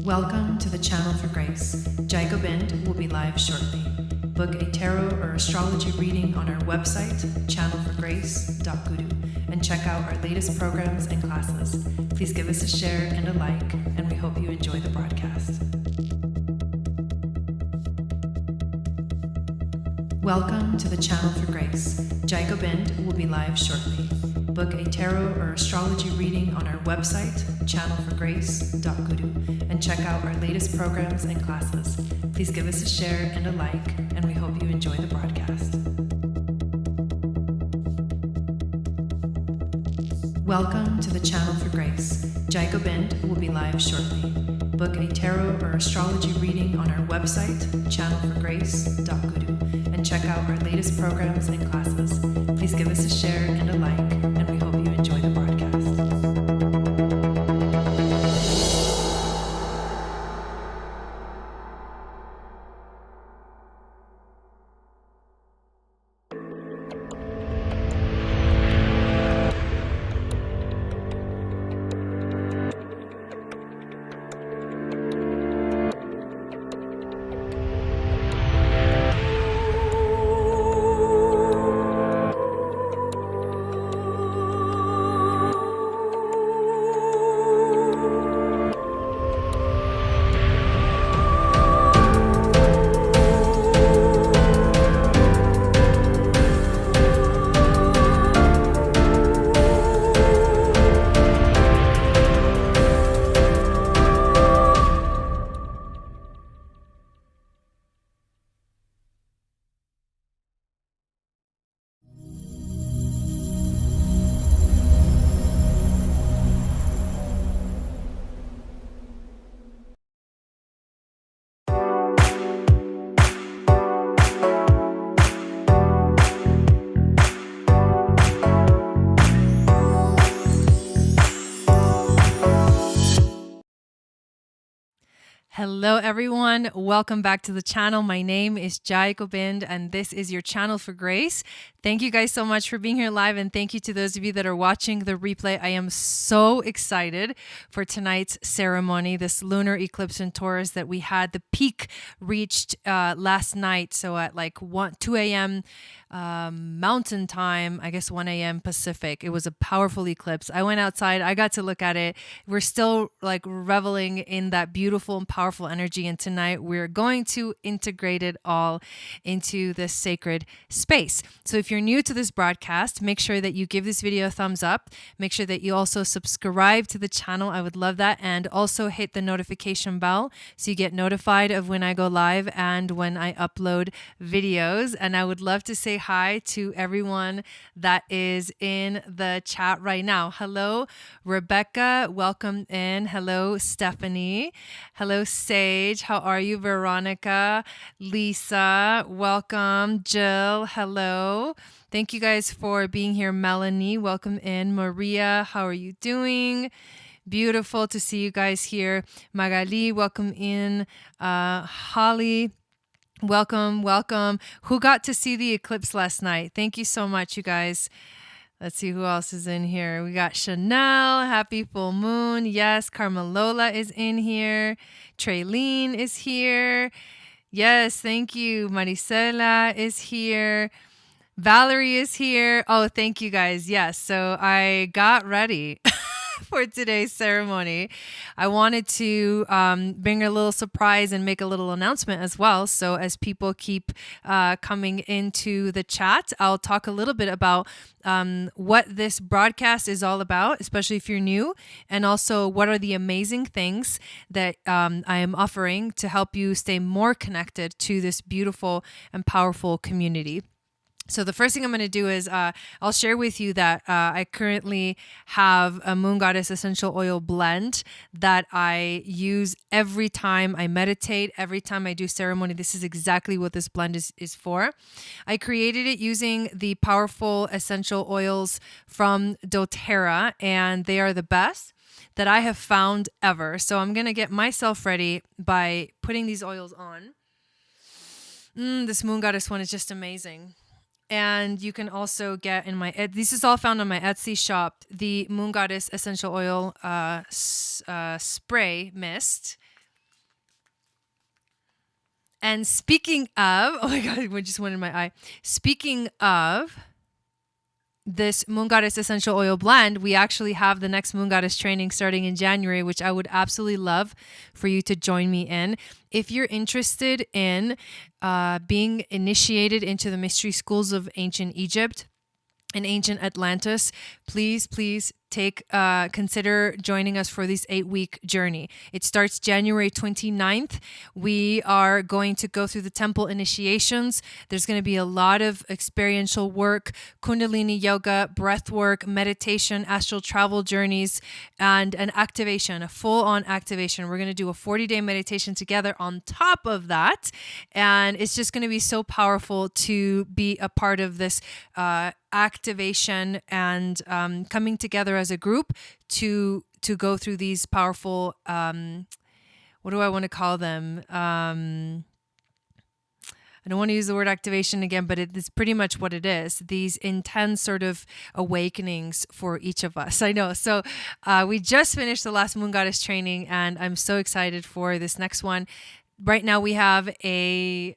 Welcome to the Channel for Grace. Gobind will be live shortly. Book a tarot or astrology reading on our website, channelforgrace.guru, and check out our latest programs and classes. Please give us a share and a like, and we hope you enjoy the broadcast. Welcome to the Channel for Grace. Gobind will be live shortly. Book a tarot or astrology reading on our website, channelforgrace.guru, and check out our latest programs and classes. Please give us a share and a like, and we hope you enjoy the broadcast. Welcome to the Channel for Grace. Gobind will be live shortly. Book a tarot or astrology reading on our website, channelforgrace.guru, and check out our latest programs and classes. Please give us a share and a like, and we hope you enjoy the broadcast. Hello everyone, welcome back to the channel. My name is Gobind and this is your Channel for Grace. Thank you guys so much for being here live, and thank you to those of you that are watching the replay. I am so excited for tonight's ceremony, this lunar eclipse in Taurus that we had. The peak reached last night, so at like 2 a.m. Mountain time, I guess 1 a.m. Pacific. It was a powerful eclipse. I went outside, I got to look at it. We're still like reveling in that beautiful and powerful energy, and tonight we're going to integrate it all into this sacred space. So if you're new to this broadcast, make sure that you give this video a thumbs up. Make sure that you also subscribe to the channel. I would love that. And also hit the notification bell so you get notified of when I go live and when I upload videos. And I would love to say hi to everyone that is in the chat right now. Hello, Rebecca. Welcome in. Hello, Stephanie. Hello, Sage. How are you? Veronica. Lisa. Welcome. Jill. Hello. Thank you guys for being here. Melanie, welcome in. Maria, how are you doing? Beautiful to see you guys here. Magali, welcome in. Holly, welcome, welcome. Who got to see the eclipse last night? Thank you so much, you guys. Let's see who else is in here. We got Chanel, happy full moon. Yes, Carmelola is in here. Traylene is here. Yes, thank you. Maricela is here. Valerie is here. Oh, thank you guys. Yes, so I got ready for today's ceremony. I wanted to bring a little surprise and make a little announcement as well. So as people keep coming into the chat, I'll talk a little bit about what this broadcast is all about, especially if you're new, and also what are the amazing things that I am offering to help you stay more connected to this beautiful and powerful community. So the first thing I'm going to do is I'll share with you that I currently have a Moon Goddess essential oil blend that I use every time I meditate, every time I do ceremony. This is exactly what this blend is for. I created it using the powerful essential oils from doTERRA, and they are the best that I have found ever. So I'm going to get myself ready by putting these oils on. This Moon Goddess one is just amazing. And you can also get in my, this is all found on my Etsy shop, the Moon Goddess Essential Oil Spray Mist. And speaking of, oh my God, it just went in my eye. Speaking of this Moon Goddess Essential Oil Blend, we actually have the next Moon Goddess training starting in January, which I would absolutely love for you to join me in. If you're interested in being initiated into the mystery schools of ancient Egypt and ancient Atlantis, please consider joining us for this 8-week journey. It starts January 29th. We are going to go through the temple initiations. There's going to be a lot of experiential work, Kundalini yoga, breath work, meditation, astral travel journeys, and an activation, a full-on activation. We're going to do a 40-day meditation together on top of that. And it's just going to be so powerful to be a part of this activation and coming together as a group to go through these powerful, what do I want to call them? I don't want to use the word activation again, but it's pretty much what it is. These intense sort of awakenings for each of us. I know. So we just finished the last Moon Goddess training, and I'm so excited for this next one. Right now we have a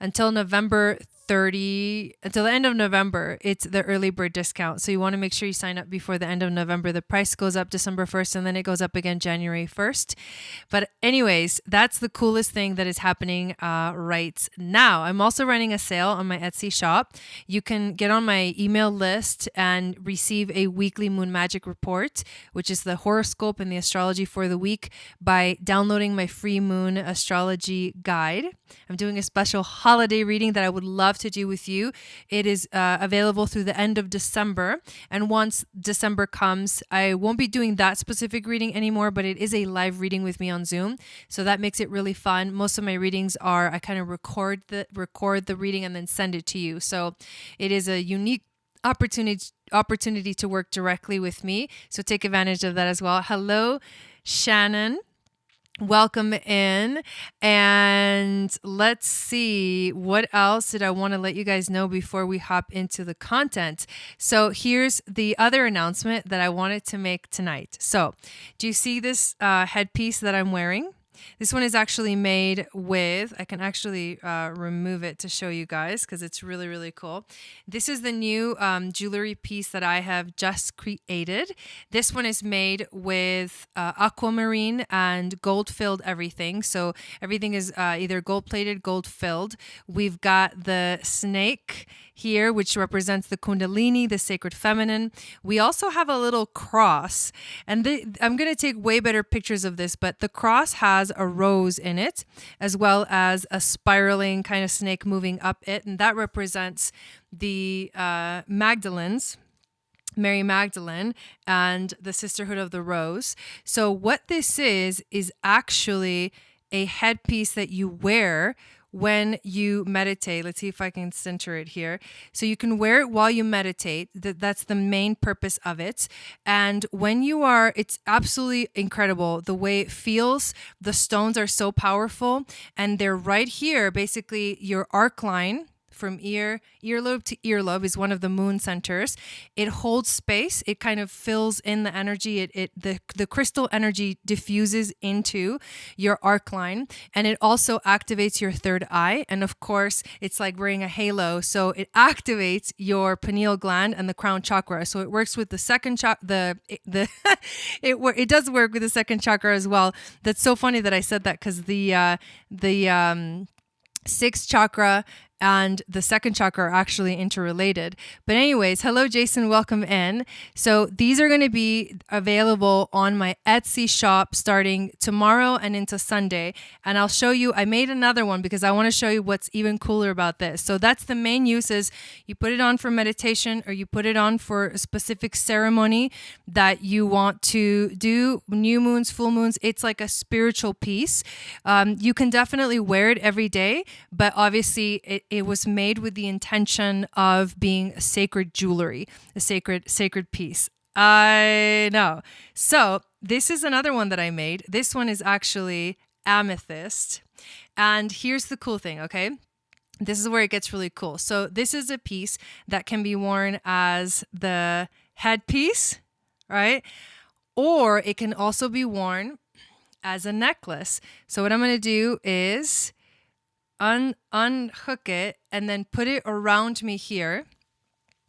until November 30, until the end of November, it's the early bird discount. So you want to make sure you sign up before the end of November. The price goes up December 1st, and then it goes up again January 1st. But anyways, that's the coolest thing that is happening right now. I'm also running a sale on my Etsy shop. You can get on my email list and receive a weekly moon magic report, which is the horoscope and the astrology for the week, by downloading my free moon astrology guide. I'm doing a special holiday reading that I would love to do with you. It is available through the end of December. And once December comes, I won't be doing that specific reading anymore, but it is a live reading with me on Zoom. So that makes it really fun. Most of my readings are, I kind of record the reading and then send it to you. So it is a unique opportunity to work directly with me. So take advantage of that as well. Hello, Shannon. Welcome in, and let's see, what else did I want to let you guys know before we hop into the content. So here's the other announcement that I wanted to make tonight. So do you see this headpiece that I'm wearing? This one is actually made with, I can actually remove it to show you guys because it's really, really cool. This is the new jewelry piece that I have just created. This one is made with aquamarine and gold-filled everything. So everything is either gold-plated, gold-filled. We've got the snake here, which represents the Kundalini, the sacred feminine. We also have a little cross, and I'm going to take way better pictures of this, but the cross has a rose in it, as well as a spiraling kind of snake moving up it, and that represents the Magdalens, Mary Magdalene, and the Sisterhood of the Rose. So what this is actually a headpiece that you wear when you meditate. Let's see if I can center it here. So you can wear it while you meditate. That's the main purpose of it. And when you are, it's absolutely incredible the way it feels. The stones are so powerful, and they're right here. Basically, your arc line from earlobe to earlobe is one of the moon centers. It holds space. It kind of fills in the energy. The crystal energy diffuses into your arc line, and it also activates your third eye. And of course, it's like wearing a halo, so it activates your pineal gland and the crown chakra. So it works with the second chakra. It does work with the second chakra as well. That's so funny that I said that, because the sixth chakra and the second chakra are actually interrelated. But anyways, hello, Jason, welcome in. So these are going to be available on my Etsy shop starting tomorrow and into Sunday. And I'll show you, I made another one because I want to show you what's even cooler about this. So that's the main use, is you put it on for meditation, or you put it on for a specific ceremony that you want to do, new moons, full moons. It's like a spiritual piece. You can definitely wear it every day, but obviously it was made with the intention of being a sacred jewelry, a sacred piece. I know. So this is another one that I made. This one is actually amethyst. And here's the cool thing, okay? this is where it gets really cool. So this is a piece that can be worn as the headpiece, right? Or it can also be worn as a necklace. So what I'm going to do is unhook it and then put it around me here.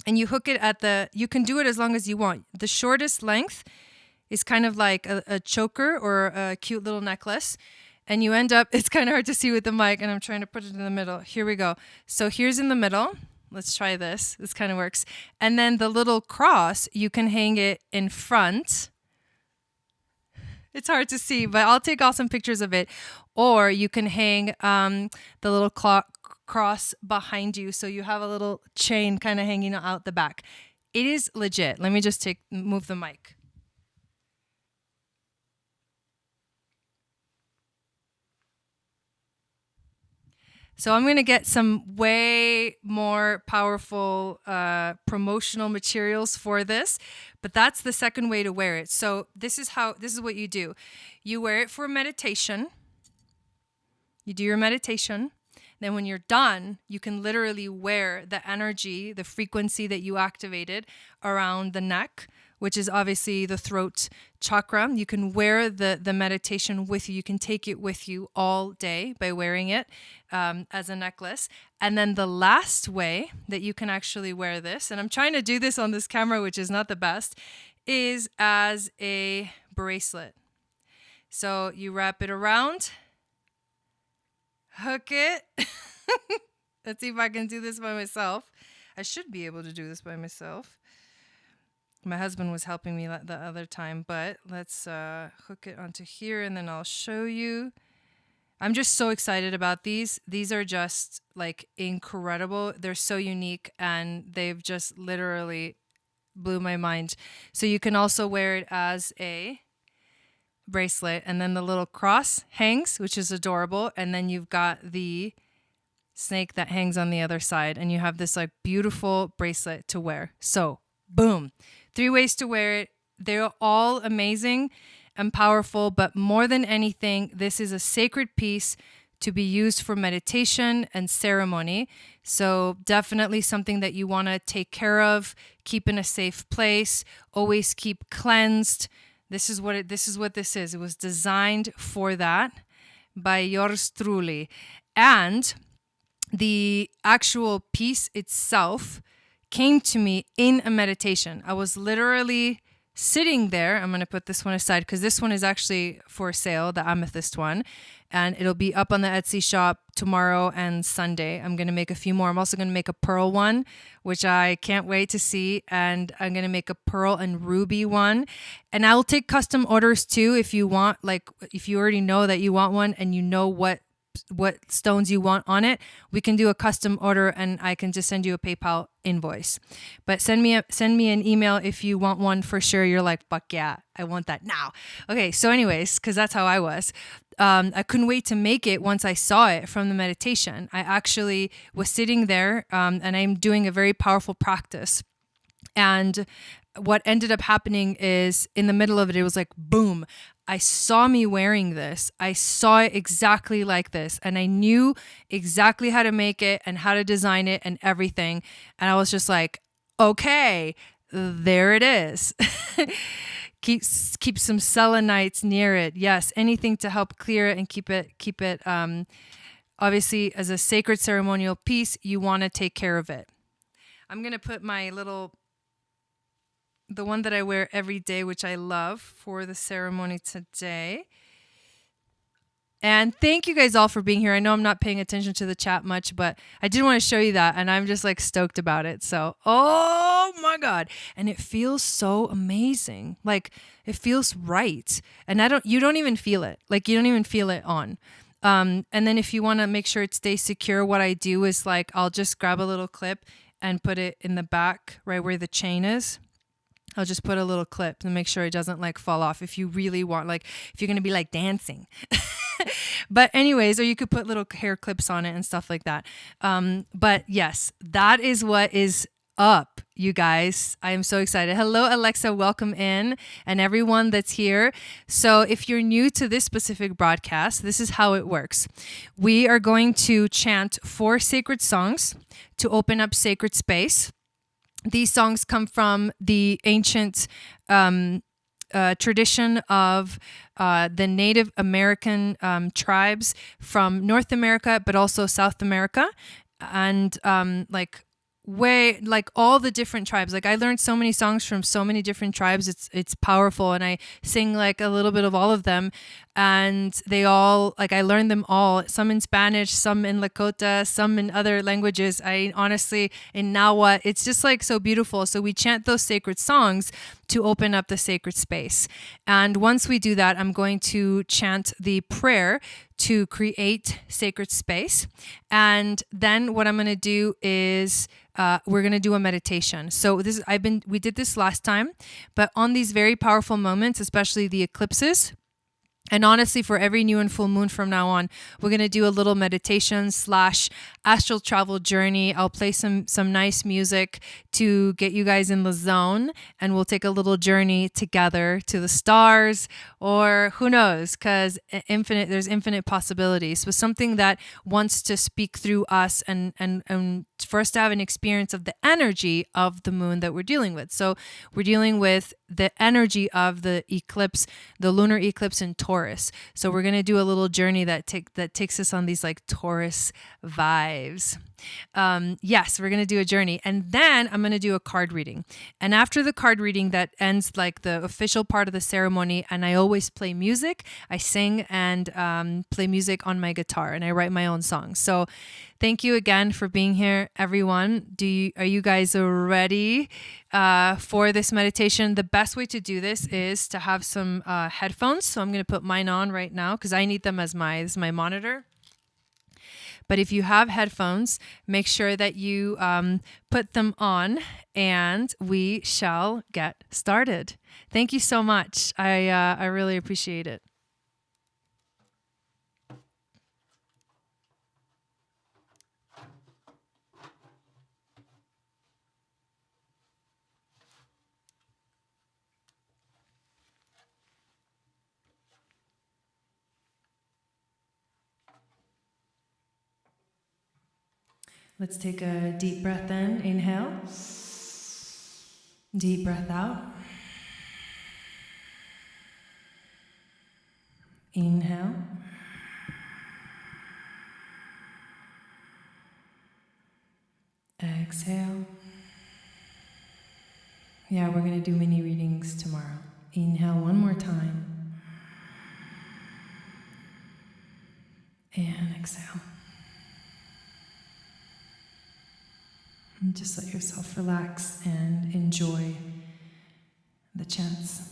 And you hook it at you can do it as long as you want. The shortest length is kind of like a choker or a cute little necklace. And you end up, it's kind of hard to see with the mic, and I'm trying to put it in the middle. Here we go. So here's in the middle. Let's try this. This kind of works. And then the little cross, you can hang it in front. It's hard to see, but I'll take awesome pictures of it. Or you can hang the little cross behind you, so you have a little chain kind of hanging out the back. It is legit. Let me just move the mic. So I'm going to get some way more powerful promotional materials for this, but that's the second way to wear it. So this is what you do. You wear it for meditation. You do your meditation. Then when you're done, you can literally wear the energy, the frequency that you activated around the neck, which is obviously the throat chakra. You can wear the meditation with you. You can take it with you all day by wearing it as a necklace. And then the last way that you can actually wear this, and I'm trying to do this on this camera, which is not the best, is as a bracelet. So you wrap it around, hook it. Let's see if I can do this by myself. I should be able to do this by myself. My husband was helping me the other time, but let's hook it onto here and then I'll show you. I'm just so excited about these. These are just like incredible. They're so unique and they've just literally blew my mind. So you can also wear it as a bracelet, and then the little cross hangs, which is adorable. And then you've got the snake that hangs on the other side, and you have this like beautiful bracelet to wear. So boom. 3 ways to wear it. They're all amazing and powerful, but more than anything, this is a sacred piece to be used for meditation and ceremony. So definitely something that you want to take care of, keep in a safe place, always keep cleansed. This is what this is. It was designed for that by yours truly. And the actual piece itself came to me in a meditation. I was literally sitting there. I'm going to put this one aside because this one is actually for sale, the amethyst one, and it'll be up on the Etsy shop tomorrow and Sunday. I'm going to make a few more. I'm also going to make a pearl one, which I can't wait to see, and I'm going to make a pearl and ruby one, and I'll take custom orders too if you want, like if you already know that you want one and you know what stones you want on it, we can do a custom order and I can just send you a PayPal invoice. But send me an email if you want one for sure. You're like, fuck yeah, I want that now. Okay, so anyways, because that's how I was. I couldn't wait to make it once I saw it from the meditation. I actually was sitting there and I'm doing a very powerful practice. And what ended up happening is in the middle of it, it was like, boom. I saw me wearing this. I saw it exactly like this. And I knew exactly how to make it and how to design it and everything. And I was just like, okay, there it is. Keep some selenites near it. Yes, anything to help clear it and keep it. Obviously, as a sacred ceremonial piece, you want to take care of it. I'm going to put my the one that I wear every day, which I love for the ceremony today. And thank you guys all for being here. I know I'm not paying attention to the chat much, but I did want to show you that. And I'm just like stoked about it. So, oh my God. And it feels so amazing. Like it feels right. And you don't even feel it. Like you don't even feel it on. And then if you want to make sure it stays secure, what I do is like, I'll just grab a little clip and put it in the back, right where the chain is. I'll just put a little clip to make sure it doesn't like fall off if you really want, like if you're going to be like dancing. But anyways, or you could put little hair clips on it and stuff like that. But yes, that is what is up you guys. I am so excited. Hello, Alexa. Welcome in, and everyone that's here. So if you're new to this specific broadcast, this is how it works. We are going to chant 4 sacred songs to open up sacred space. These songs come from the ancient tradition of the Native American tribes from North America, but also South America, and all the different tribes. Like, I learned so many songs from so many different tribes. It's powerful, and I sing like a little bit of all of them, and they all, like, I learned them all, some in Spanish, some in Lakota, some in other languages. I honestly, in Nahuatl, it's just like so beautiful. So we chant those sacred songs to open up the sacred space. And once we do that, I'm going to chant the prayer to create sacred space. And then what I'm going to do is we're going to do a meditation. So we did this last time, but on these very powerful moments, especially the eclipses, and honestly, for every new and full moon from now on, we're going to do a little meditation / astral travel journey. I'll play some nice music to get you guys in the zone, and we'll take a little journey together to the stars, or who knows, because there's infinite possibilities. With something that wants to speak through us and for us to have an experience of the energy of the moon that we're dealing with. So we're dealing with the energy of the eclipse, the lunar eclipse in Taurus. So we're going to do a little journey that takes us on these like Taurus vibes. Yes, we're going to do a journey, and then I'm going to do a card reading. And after the card reading, that ends like the official part of the ceremony. And I always play music. I sing and play music on my guitar, and I write my own songs. So thank you again for being here, everyone. Are you guys ready for this meditation? The best way to do this is to have some headphones. So I'm going to put mine on right now because I need them as this is my monitor. But if you have headphones, make sure that you put them on, and we shall get started. Thank you so much. I really appreciate it. Let's take a deep breath in. Inhale. Deep breath out. Inhale. Exhale. Yeah, we're going to do mini readings tomorrow. Inhale one more time. And exhale. And just let yourself relax and enjoy the chants.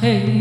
Hey,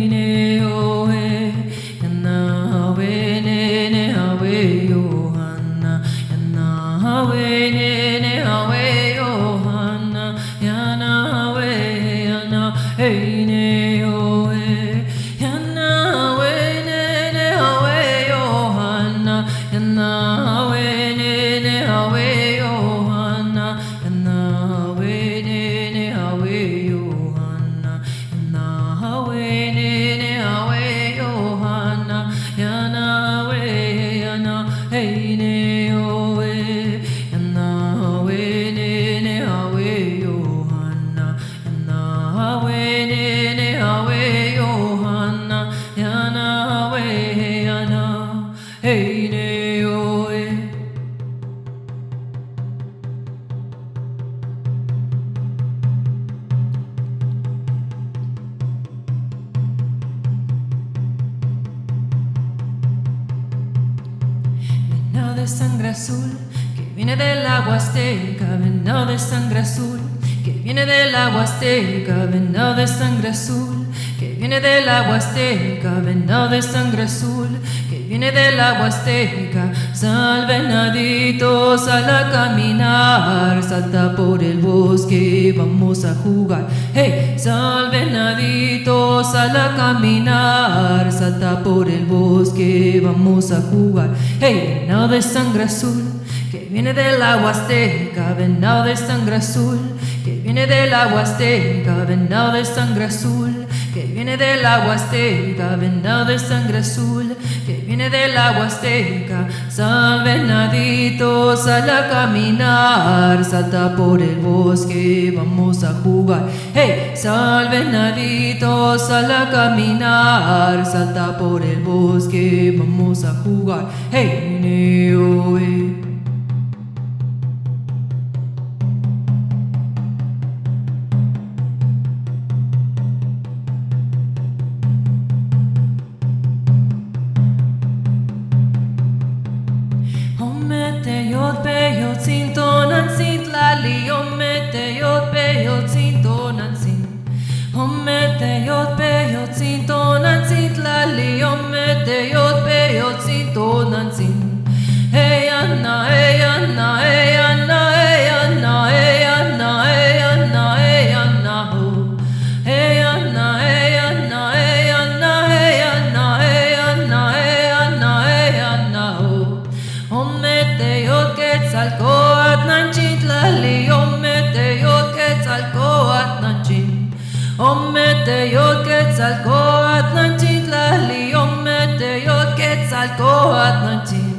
sangre azul, que viene del agua azteca, venado de sangre azul, que viene del agua azteca, venado de sangre azul, que viene del agua azteca, venado de sangre azul, que viene del agua azteca. Sal venadito, sal a caminar, salta por el bosque, vamos a jugar. Hey, sal venadito, sal a caminar, salta por el bosque, vamos a jugar. Hey, venado de sangre azul, que viene del agua azteca, venado de sangre azul, que viene del agua azteca, venado de sangre azul, que viene del agua azteca, venado de sangre azul, que viene del agua azteca. Sal venadito, sal a caminar, salta por el bosque, vamos a jugar. Hey, sal venadito, sal a caminar, salta por el bosque, vamos a jugar. Hey, neo, hey Anna, hey Anna, hey Anna, hey Anna, hey Anna, hey Anna, hey Anna, ho. Hey Anna, hey Anna, hey Anna, hey Anna, hey Anna, hey Anna, hey Anna, ho. Ommete yot quetzalcoatl nanchin tlali, ommete yot quetzalcoatl nanchin. Ommete yot quetzalcoatl nanchin tlali, ommete yot quetzalcoatl nanchin.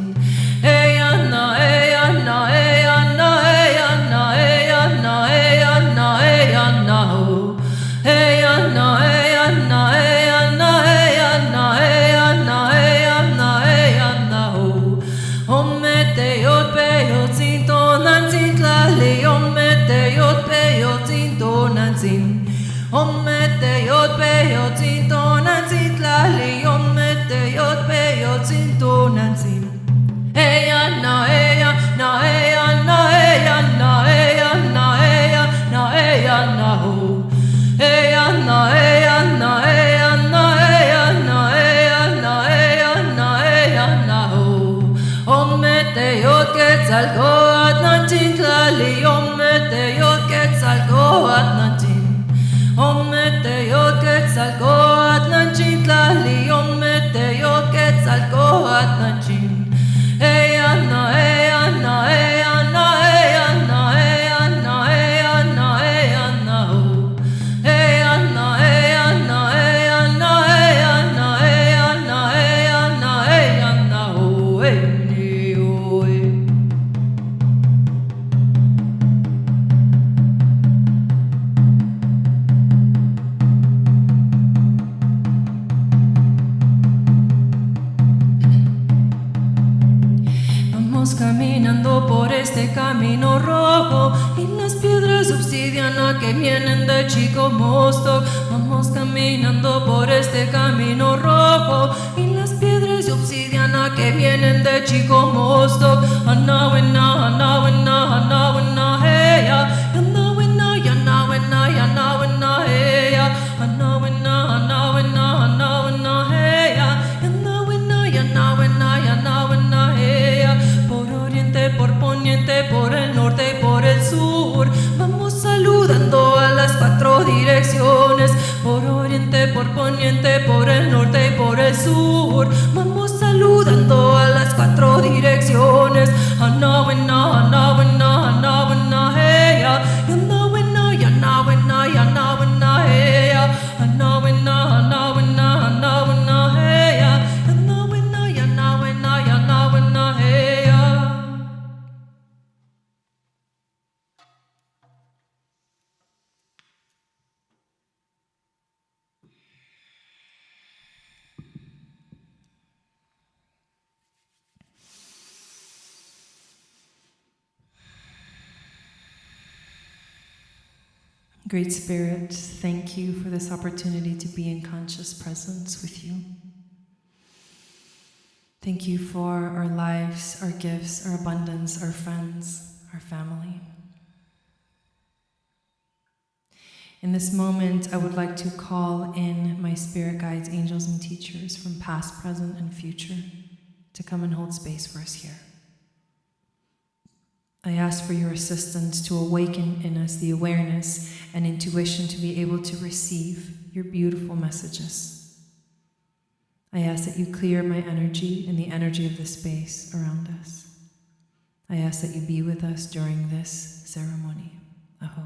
Hey Anna, hey Anna, hey Anna, hey Anna, hey Anna, hey Anna, hey Anna, ho. Hey Anna, hey Anna, hey Anna, hey Anna, hey Anna, hey Anna, hey Anna, ho. Ommete yot peyot sintonan sintlali, ommete yot peyot sintonan sin. Ommete yot peyot sintonan sintlali, ommete yot peyot sintonan sin. Hey Anna, hey Anna, hey Anna, hey Anna, hey Anna, hey Anna, hey Anna, ho. Hey Anna, hey Anna, hey Anna, hey Anna, hey Anna, hey Anna, hey Anna, ho. Ommete yot quetzalcoatl nanchin tlali, ommete yot quetzalcoatl nanchin. Ommete yot quetzalcoatl nanchin tlali, ommete yot quetzalcoatl nanchin. Hey Anna, hey Anna, hey Anna, hey Anna, hey Anna, hey Anna, hey Anna, ho. Hey Anna, hey Anna, hey Anna, hey Anna, hey Anna, hey Anna, hey Anna, ho. Hey, neo, hey. Caminando por este camino rojo y las piedras obsidiana que vienen de Chico Mosto. Vamos caminando por este camino rojo y las piedras obsidiana que vienen de Chico Mosto. Anna wenna, anna wenna, anna wenna, hey ya. Anna wenna, anna wenna, anna wenna, hey ya. Anna wenna, anna wenna, anna wenna, hey ya. Anna wenna, anna wenna, anna wenna, hey ya. Por poniente, por el norte y por el sur, vamos saludando a las cuatro direcciones. Por oriente, por poniente, por el norte y por el sur, vamos saludando a las cuatro direcciones. Anna wenna, anna wenna, anna wenna, hey ya. Anna wenna, anna wenna, anna wenna, hey ya. Anna wenna, anna wenna, anna wenna, hey ya. Anna wenna, anna wenna, anna wenna, hey ya. Great Spirit, thank you for this opportunity to be in conscious presence with you. Thank you for our lives, our gifts, our abundance, our friends, our family. In this moment, I would like to call in my spirit guides, angels, and teachers from past, present, and future to come and hold space for us here. I ask for your assistance to awaken in us the awareness and intuition to be able to receive your beautiful messages. I ask that you clear my energy and the energy of the space around us. I ask that you be with us during this ceremony. Aho.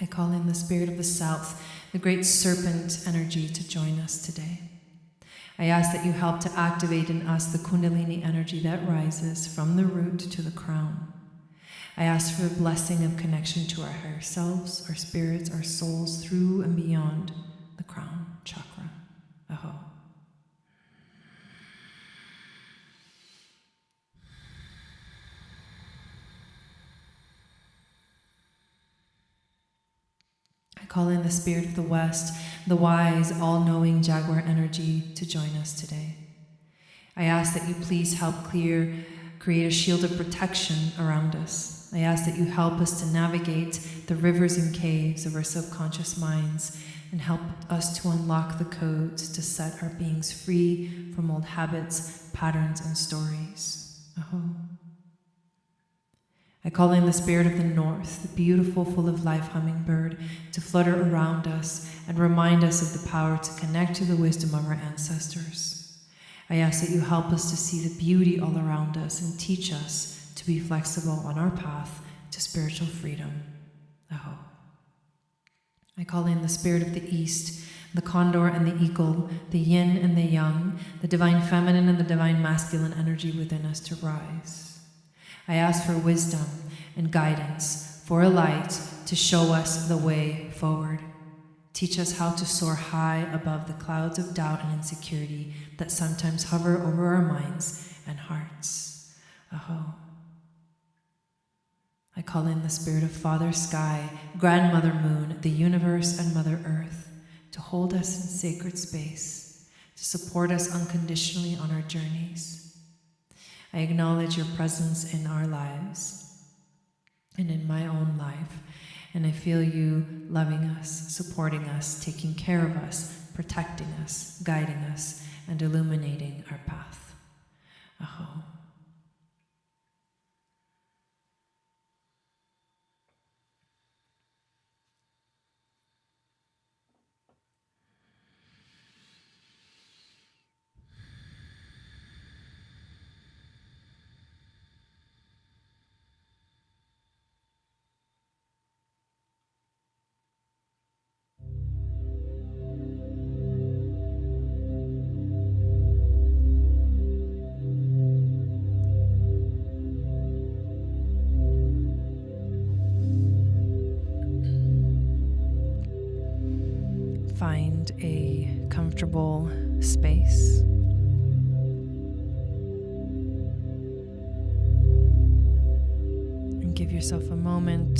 I call in the spirit of the south, the great serpent energy, to join us today. I ask that you help to activate in us the Kundalini energy that rises from the root to the crown. I ask for a blessing of connection to our higher selves, our spirits, our souls, through and beyond the crown chakra. Aho. I call in the spirit of the west, the wise, all-knowing jaguar energy, to join us today. I ask that you please help create a shield of protection around us. I ask that you help us to navigate the rivers and caves of our subconscious minds and help us to unlock the codes to set our beings free from old habits, patterns, and stories. Aho. I call in the spirit of the north, the beautiful, full of life hummingbird, to flutter around us and remind us of the power to connect to the wisdom of our ancestors. I ask that you help us to see the beauty all around us and teach us to be flexible on our path to spiritual freedom. Aho. I call in the spirit of the east, the condor and the eagle, the yin and the yang, the divine feminine and the divine masculine energy within us to rise. I ask for wisdom and guidance, for a light to show us the way forward. Teach us how to soar high above the clouds of doubt and insecurity that sometimes hover over our minds and hearts. Aho. I call in the spirit of Father Sky, Grandmother Moon, the universe, and Mother Earth to hold us in sacred space, to support us unconditionally on our journeys. I acknowledge your presence in our lives and in my own life, and I feel you loving us, supporting us, taking care of us, protecting us, guiding us, and illuminating our path. Aho. Find a comfortable space. And give yourself a moment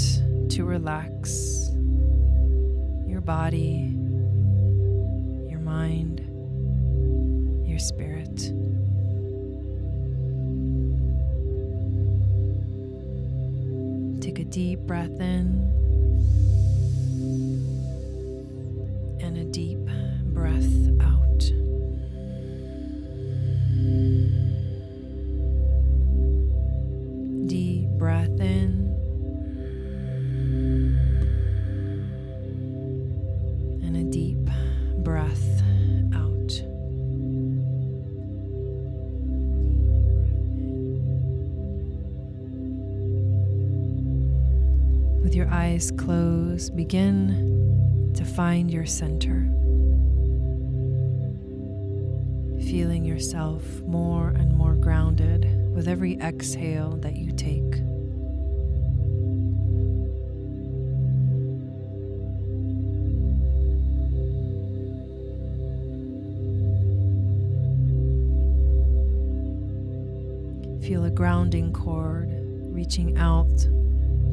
to relax your body, your mind, your spirit. Take a deep breath in. And a deep breath out. Deep breath in. And a deep breath out. With your eyes closed, begin to find your center, feeling yourself more and more grounded with every exhale that you take. Feel a grounding cord reaching out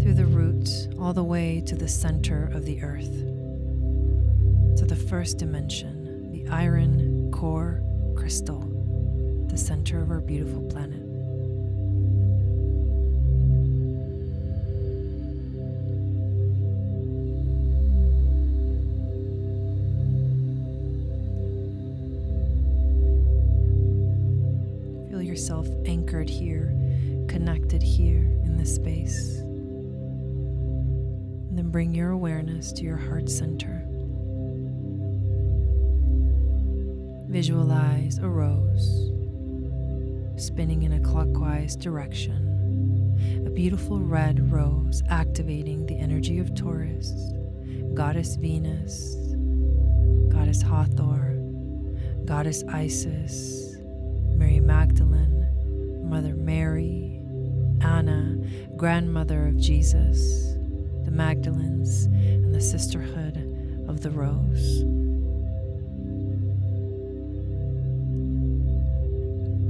through the roots all the way to the center of the earth, to the first dimension, the iron core crystal, the center of our beautiful planet. Feel yourself anchored here, connected here in this space. And then bring your awareness to your heart center. Visualize a rose spinning in a clockwise direction, a beautiful red rose activating the energy of Taurus, Goddess Venus, Goddess Hathor, Goddess Isis, Mary Magdalene, Mother Mary, Anna, grandmother of Jesus, the Magdalens, and the Sisterhood of the Rose.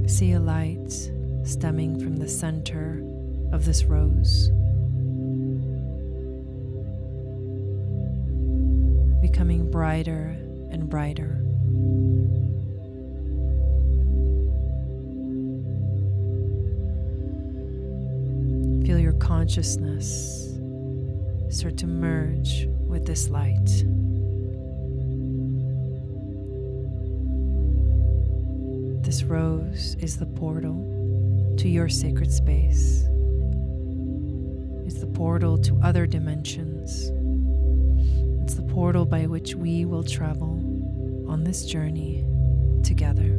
See a light stemming from the center of this rose, becoming brighter and brighter. Feel your consciousness start to merge with this light. This rose is the portal to your sacred space. It's the portal to other dimensions. It's the portal by which we will travel on this journey together.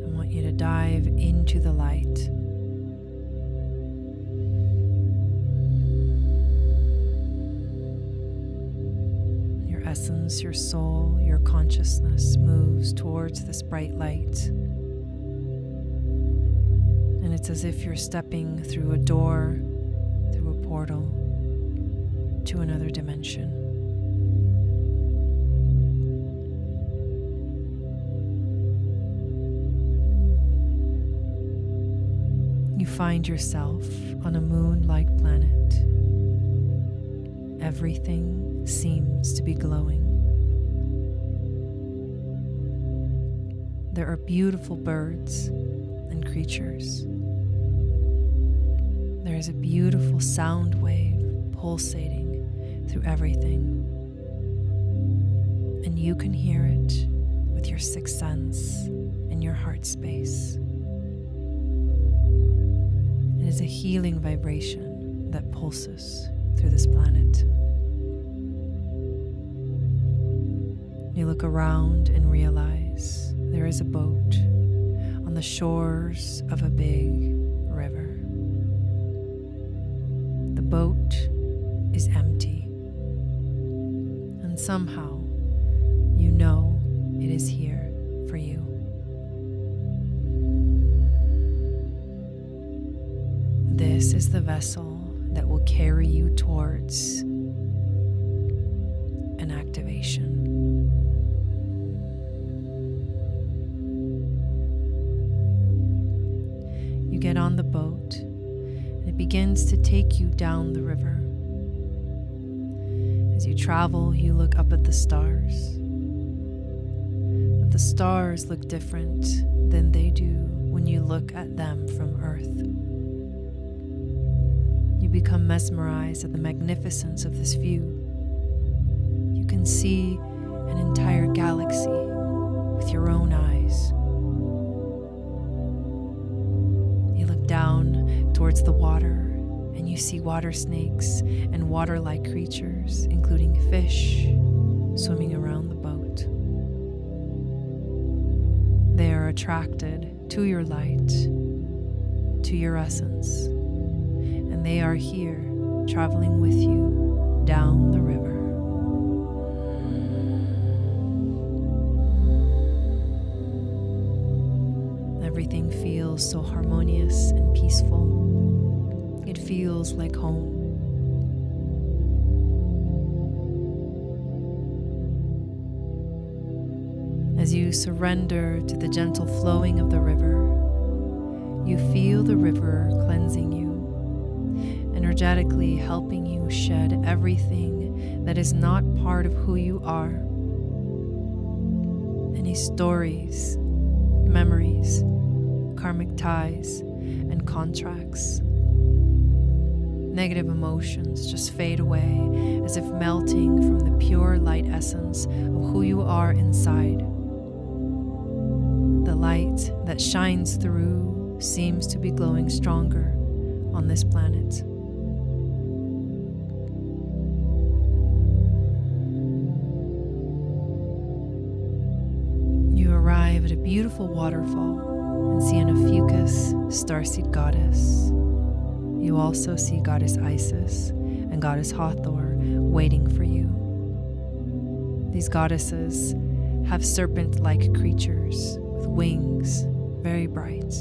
I want you to dive into the light. Essence, your soul, your consciousness moves towards this bright light. And it's as if you're stepping through a door, through a portal to another dimension. You find yourself on a moon-like planet. Everything seems to be glowing. There are beautiful birds and creatures. There is a beautiful sound wave pulsating through everything. And you can hear it with your sixth sense and your heart space. It is a healing vibration that pulses through this planet. You look around and realize there is a boat on the shores of a big river. The boat is empty, and somehow you know it is here for you. This is the vessel that will carry you towards an activation. You get on the boat, and it begins to take you down the river. As you travel, you look up at the stars. But the stars look different than they do when you look at them from Earth. You become mesmerized at the magnificence of this view. You can see an entire galaxy with your own eyes. Down towards the water, and you see water snakes and water-like creatures, including fish, swimming around the boat. They are attracted to your light, to your essence, and they are here traveling with you down the river. Everything feels so harmonious and peaceful. It feels like home. As you you surrender to the gentle flowing of the river, you feel the river cleansing you, energetically helping you shed everything that is not part of who you are. Any stories, memories, karmic ties, and contracts. Negative emotions just fade away as if melting from the pure light essence of who you are inside. The light that shines through seems to be glowing stronger on this planet. You arrive at a beautiful waterfall and see an Ophiuchus starseed goddess. You also see Goddess Isis and Goddess Hathor waiting for you. These goddesses have serpent-like creatures with wings, very bright.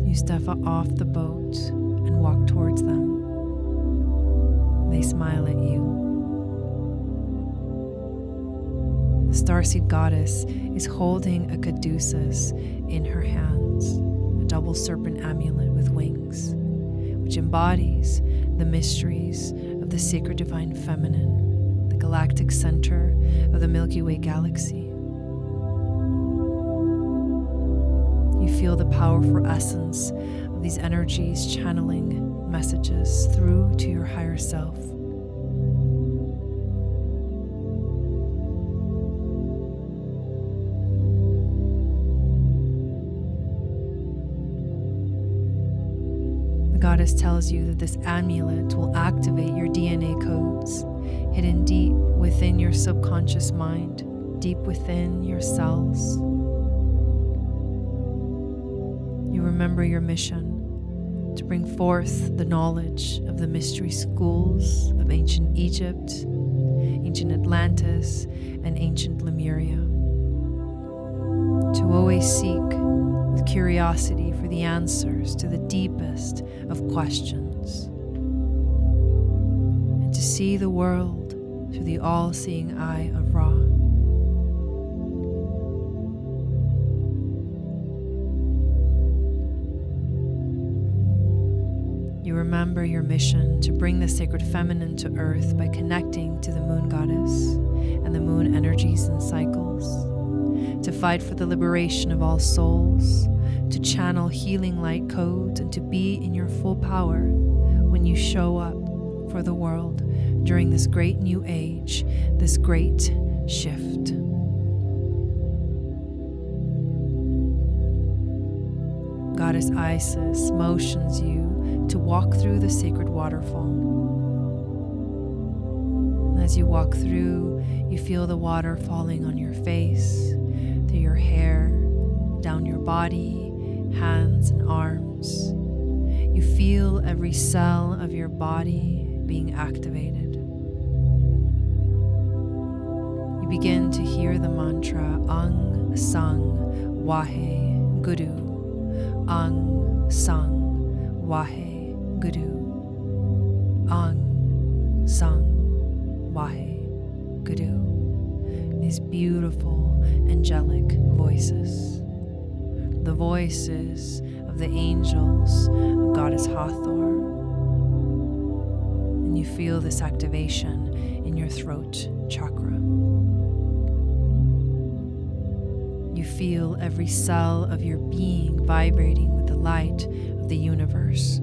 You step off the boat and walk towards them. They smile at you. The starseed goddess is holding a caduceus in her hands, a double serpent amulet with wings, which embodies the mysteries of the sacred divine feminine, the galactic center of the Milky Way galaxy. You feel the powerful essence of these energies channeling messages through to your higher self. The goddess tells you that this amulet will activate your DNA codes hidden deep within your subconscious mind, deep within your cells. You remember your mission to bring forth the knowledge of the mystery schools of ancient Egypt, ancient Atlantis, and ancient Lemuria. To always seek with curiosity for the answers to the deepest of questions, and to see the world through the all-seeing eye of Ra. You remember your mission to bring the sacred feminine to earth by connecting to the moon goddess and the moon energies and cycles, to fight for the liberation of all souls, to channel healing light codes, and to be in your full power when you show up for the world during this great new age, this great shift. Goddess Isis motions you to walk through the sacred waterfall. As you walk through, you feel the water falling on your face, through your hair, down your body, hands and arms. You feel every cell of your body being activated. You begin to hear the mantra Ang Sang Wahe Guru. Ang Sang Wahe Guru. Ang Sang Wahe Guru. These beautiful angelic voices. The voices of the angels of Goddess Hathor. And you feel this activation in your throat chakra. You feel every cell of your being vibrating with the light of the universe.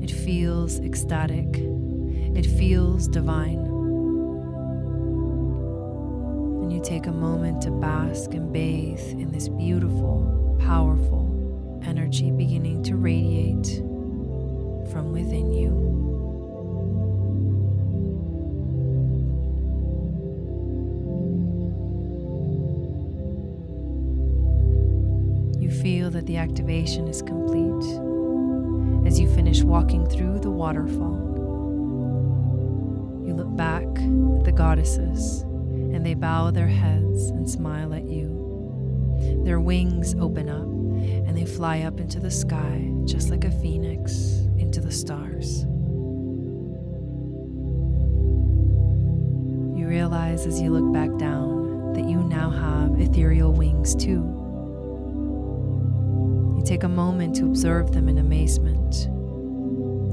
It feels ecstatic. It feels divine. And you take a moment to bask and bathe in this beautiful, powerful energy beginning to radiate from within you. You feel that the activation is complete as you finish walking through the waterfall. You look back at the goddesses and they bow their heads and smile at you. Their wings open up and they fly up into the sky, just like a phoenix, into the stars. You realize as you look back down that you now have ethereal wings too. You take a moment to observe them in amazement.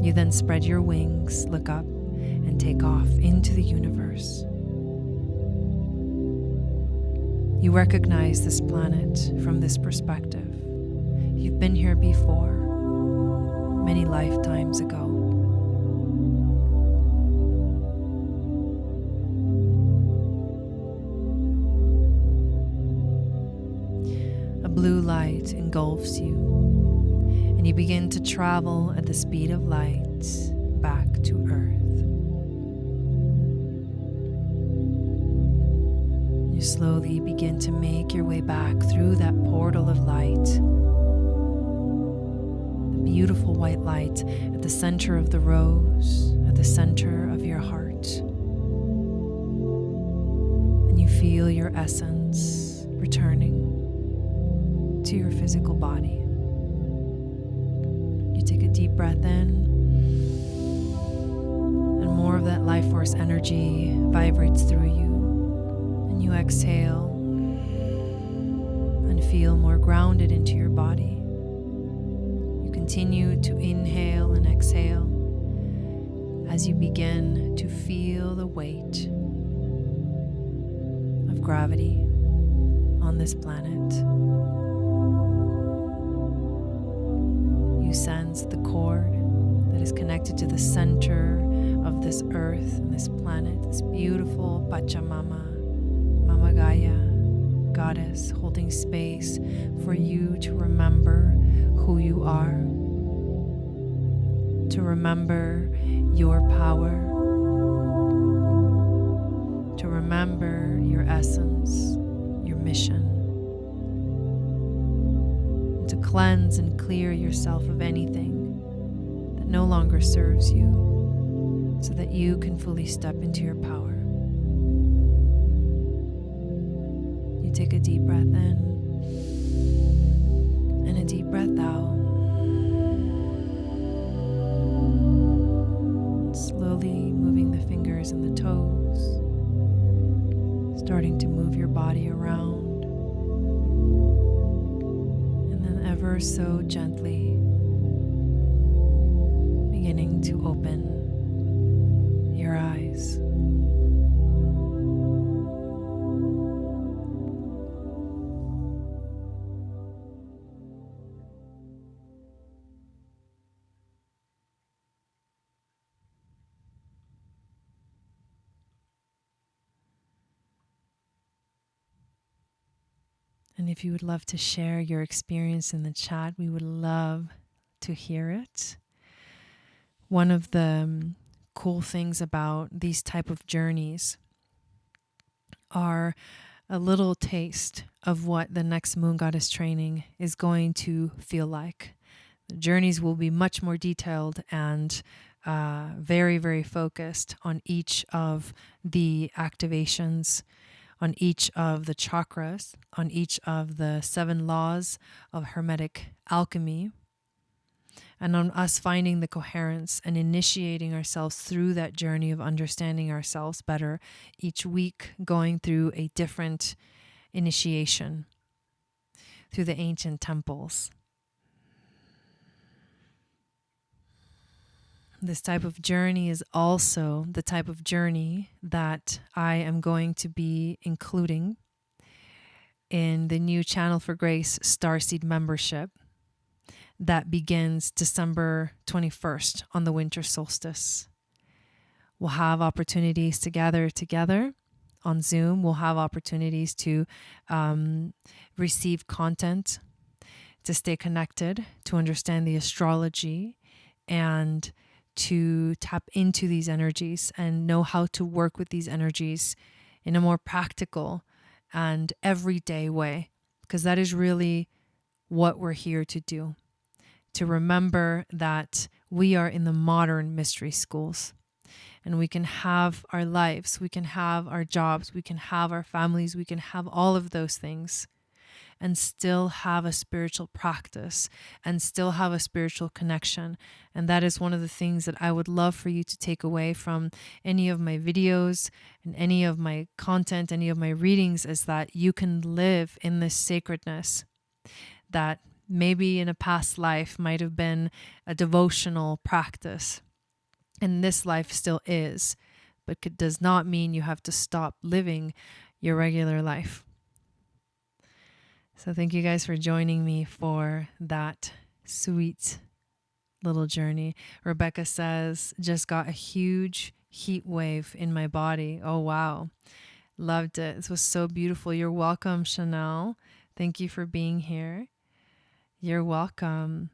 You then spread your wings, look up, and take off into the universe. You recognize this planet from this perspective. You've been here before, many lifetimes ago. A blue light engulfs you, and you begin to travel at the speed of light back to Earth. You slowly begin to make your way back through that portal of light. The beautiful white light at the center of the rose, at the center of your heart. And you feel your essence returning to your physical body. You take a deep breath in, and more of that life force energy vibrates through you. And you exhale and feel more grounded into your body. You continue to inhale and exhale as you begin to feel the weight of gravity on this planet. You sense the cord that is connected to the center of this earth and this planet, this beautiful Pachamama, Mama Gaia, goddess, holding space for you to remember who you are, to remember your power, to remember your essence, your mission, and to cleanse and clear yourself of anything that no longer serves you, so that you can fully step into your power. You take a deep breath in and a deep breath out. Slowly moving the fingers and the toes, starting to move your body around, and then ever so gently beginning to open your eyes. And if you would love to share your experience in the chat, we would love to hear it. One of the cool things about these type of journeys are a little taste of what the next Moon Goddess training is going to feel like. The journeys will be much more detailed and very, very focused on each of the activations, on each of the chakras, on each of the 7 laws of Hermetic alchemy, and on us finding the coherence and initiating ourselves through that journey of understanding ourselves better, each week going through a different initiation through the ancient temples. This type of journey is also the type of journey that I am going to be including in the new Channel for Grace STARSEED membership that begins December 21st on the winter solstice. We'll have opportunities to gather together on Zoom. We'll have opportunities to receive content, to stay connected, to understand the astrology, and to tap into these energies and know how to work with these energies in a more practical and everyday way, because that is really what we're here to do. To remember that we are in the modern mystery schools, and we can have our lives, we can have our jobs, we can have our families, we can have all of those things, and still have a spiritual practice and still have a spiritual connection. And that is one of the things that I would love for you to take away from any of my videos and any of my content, any of my readings, is that you can live in this sacredness that maybe in a past life might have been a devotional practice, and this life still is, but it does not mean you have to stop living your regular life. So thank you guys for joining me for that sweet little journey. Rebecca says, just got a huge heat wave in my body. Oh, wow. Loved it. This was so beautiful. You're welcome, Chanel. Thank you for being here. You're welcome.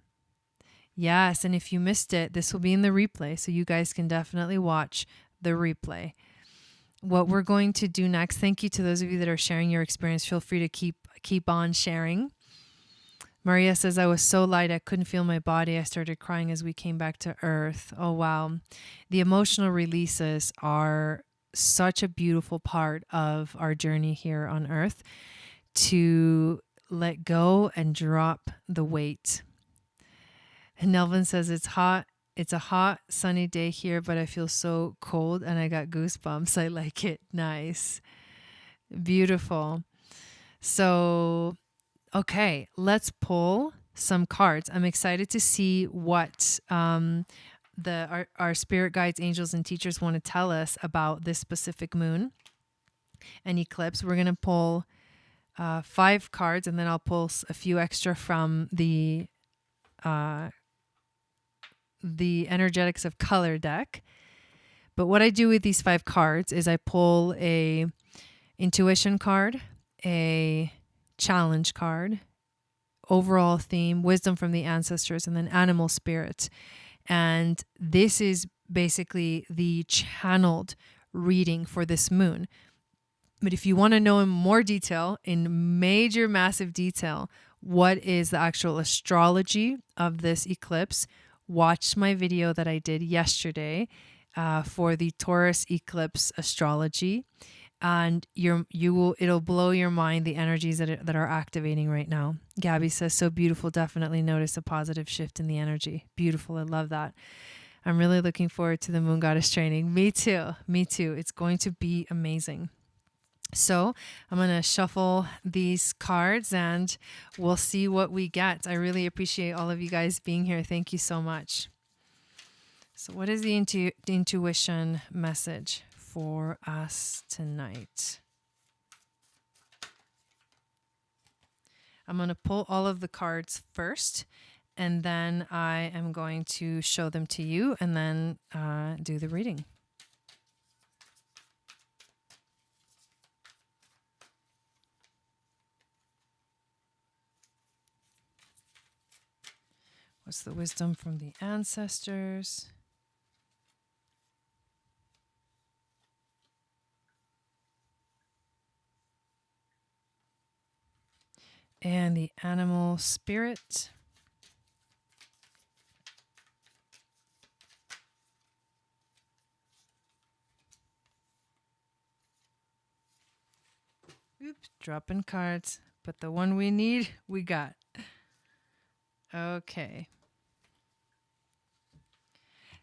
Yes, and if you missed it, this will be in the replay, so you guys can definitely watch the replay. What we're going to do next, thank you to those of you that are sharing your experience. Feel free to keep on sharing. Maria says, I was so light, I couldn't feel my body. I started crying as we came back to Earth. Oh, wow. The emotional releases are such a beautiful part of our journey here on Earth, to let go and drop the weight. And Nelvin says, it's hot. It's a hot, sunny day here, but I feel so cold and I got goosebumps. I like it. Nice. Beautiful. So, okay, let's pull some cards. I'm excited to see what our spirit guides, angels, and teachers want to tell us about this specific moon and eclipse. We're going to pull 5 cards, and then I'll pull a few extra from the Energetics of Color deck. But what I do with these 5 cards is I pull a intuition card, a challenge card, overall theme, wisdom from the ancestors, and then animal spirit. And this is basically the channeled reading for this moon. But if you want to know in more detail, in major, massive detail, what is the actual astrology of this eclipse, watch my video that I did yesterday for the Taurus eclipse astrology, and it'll blow your mind, the energies that are activating right now. Gabby says, so beautiful. Definitely notice a positive shift in the energy. Beautiful. I love that. I'm really looking forward to the Moon Goddess training. Me too. Me too. It's going to be amazing. So I'm going to shuffle these cards and we'll see what we get. I really appreciate all of you guys being here. Thank you so much. So what is the intuition message for us tonight? I'm going to pull all of the cards first, and then I am going to show them to you and then do the reading. What's the wisdom from the ancestors? And the animal spirit. Oops, dropping cards. But the one we need, we got. Okay.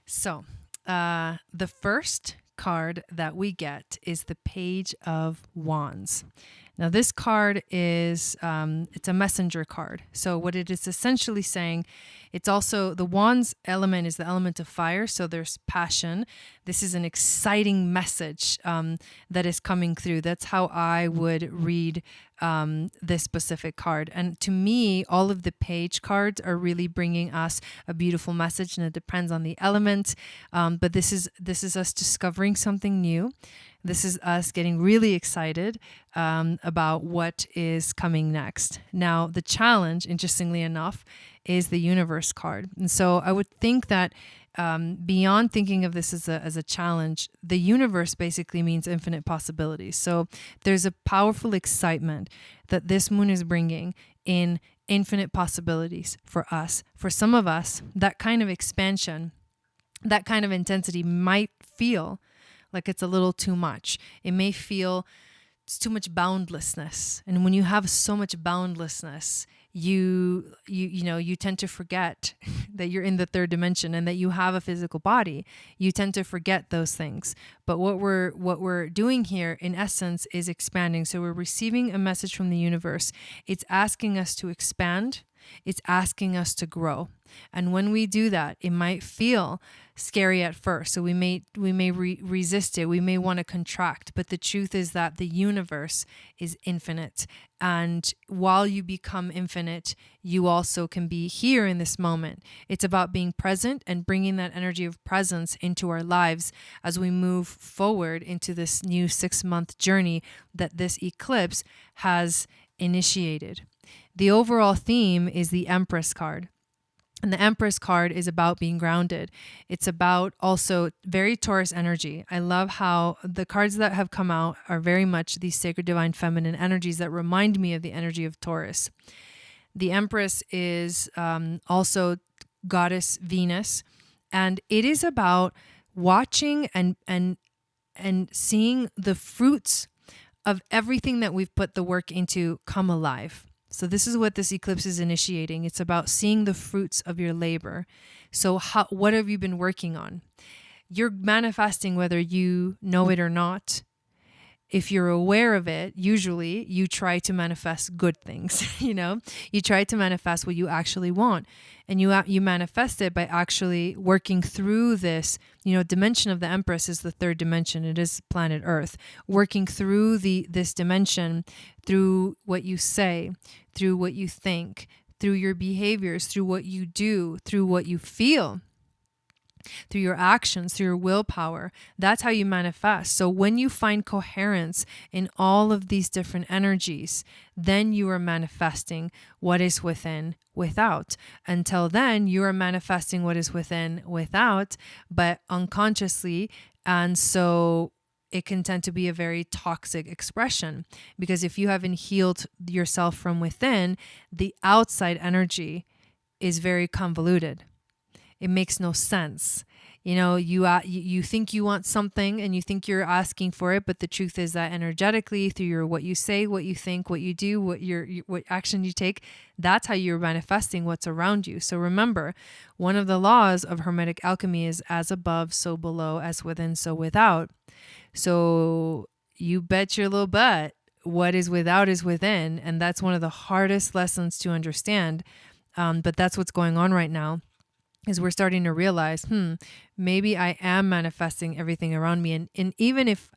So, the first card that we get is the Page of Wands. Now, this card is, it's a messenger card. So what it is essentially saying, it's also, the Wands element is the element of fire. So there's passion. This is an exciting message that is coming through. That's how I would read this specific card. And to me, all of the page cards are really bringing us a beautiful message, and it depends on the element. But this is us discovering something new. This is us getting really excited about what is coming next. Now, the challenge, interestingly enough, is the universe card. And so I would think that beyond thinking of this as a challenge, the universe basically means infinite possibilities. So there's a powerful excitement that this moon is bringing in infinite possibilities for us. For some of us, that kind of expansion, that kind of intensity might feel like it's a little too much. It may feel it's too much boundlessness. And when you have so much boundlessness, you tend to forget that you're in the third dimension and that you have a physical body. You tend to forget those things. But what we're doing here in essence is expanding. So we're receiving a message from the universe. It's asking us to expand. It's asking us to grow. And when we do that, it might feel scary at first. So we may resist it. We may want to contract. But the truth is that the universe is infinite. And while you become infinite, you also can be here in this moment. It's about being present and bringing that energy of presence into our lives as we move forward into this new 6-month journey that this eclipse has initiated. The overall theme is the Empress card. And the Empress card is about being grounded. It's about also very Taurus energy. I love how the cards that have come out are very much these sacred divine feminine energies that remind me of the energy of Taurus. The Empress is also goddess Venus, and it is about watching and seeing the fruits of everything that we've put the work into come alive. So this is what this eclipse is initiating. It's about seeing the fruits of your labor. So what have you been working on? You're manifesting whether you know it or not. If you're aware of it, usually you try to manifest good things, You try to manifest what you actually want. And you manifest it by actually working through this, dimension of the Empress is the third dimension. It is planet Earth. Working through this dimension, through what you say, through what you think, through your behaviors, through what you do, through what you feel, through your actions, through your willpower. That's how you manifest. So when you find coherence in all of these different energies, then you are manifesting what is within, without. Until then, you are manifesting what is within, without, but unconsciously. And so it can tend to be a very toxic expression, because if you haven't healed yourself from within, the outside energy is very convoluted. It makes no sense. You think you want something and you think you're asking for it, but the truth is that energetically, through what you say, what you think, what you do, what action you take, that's how you're manifesting what's around you. So remember, one of the laws of Hermetic alchemy is as above, so below, as within, so without. So you bet your little butt what is without is within, and that's one of the hardest lessons to understand. But that's what's going on right now. Is we're starting to realize, maybe I am manifesting everything around me. And even if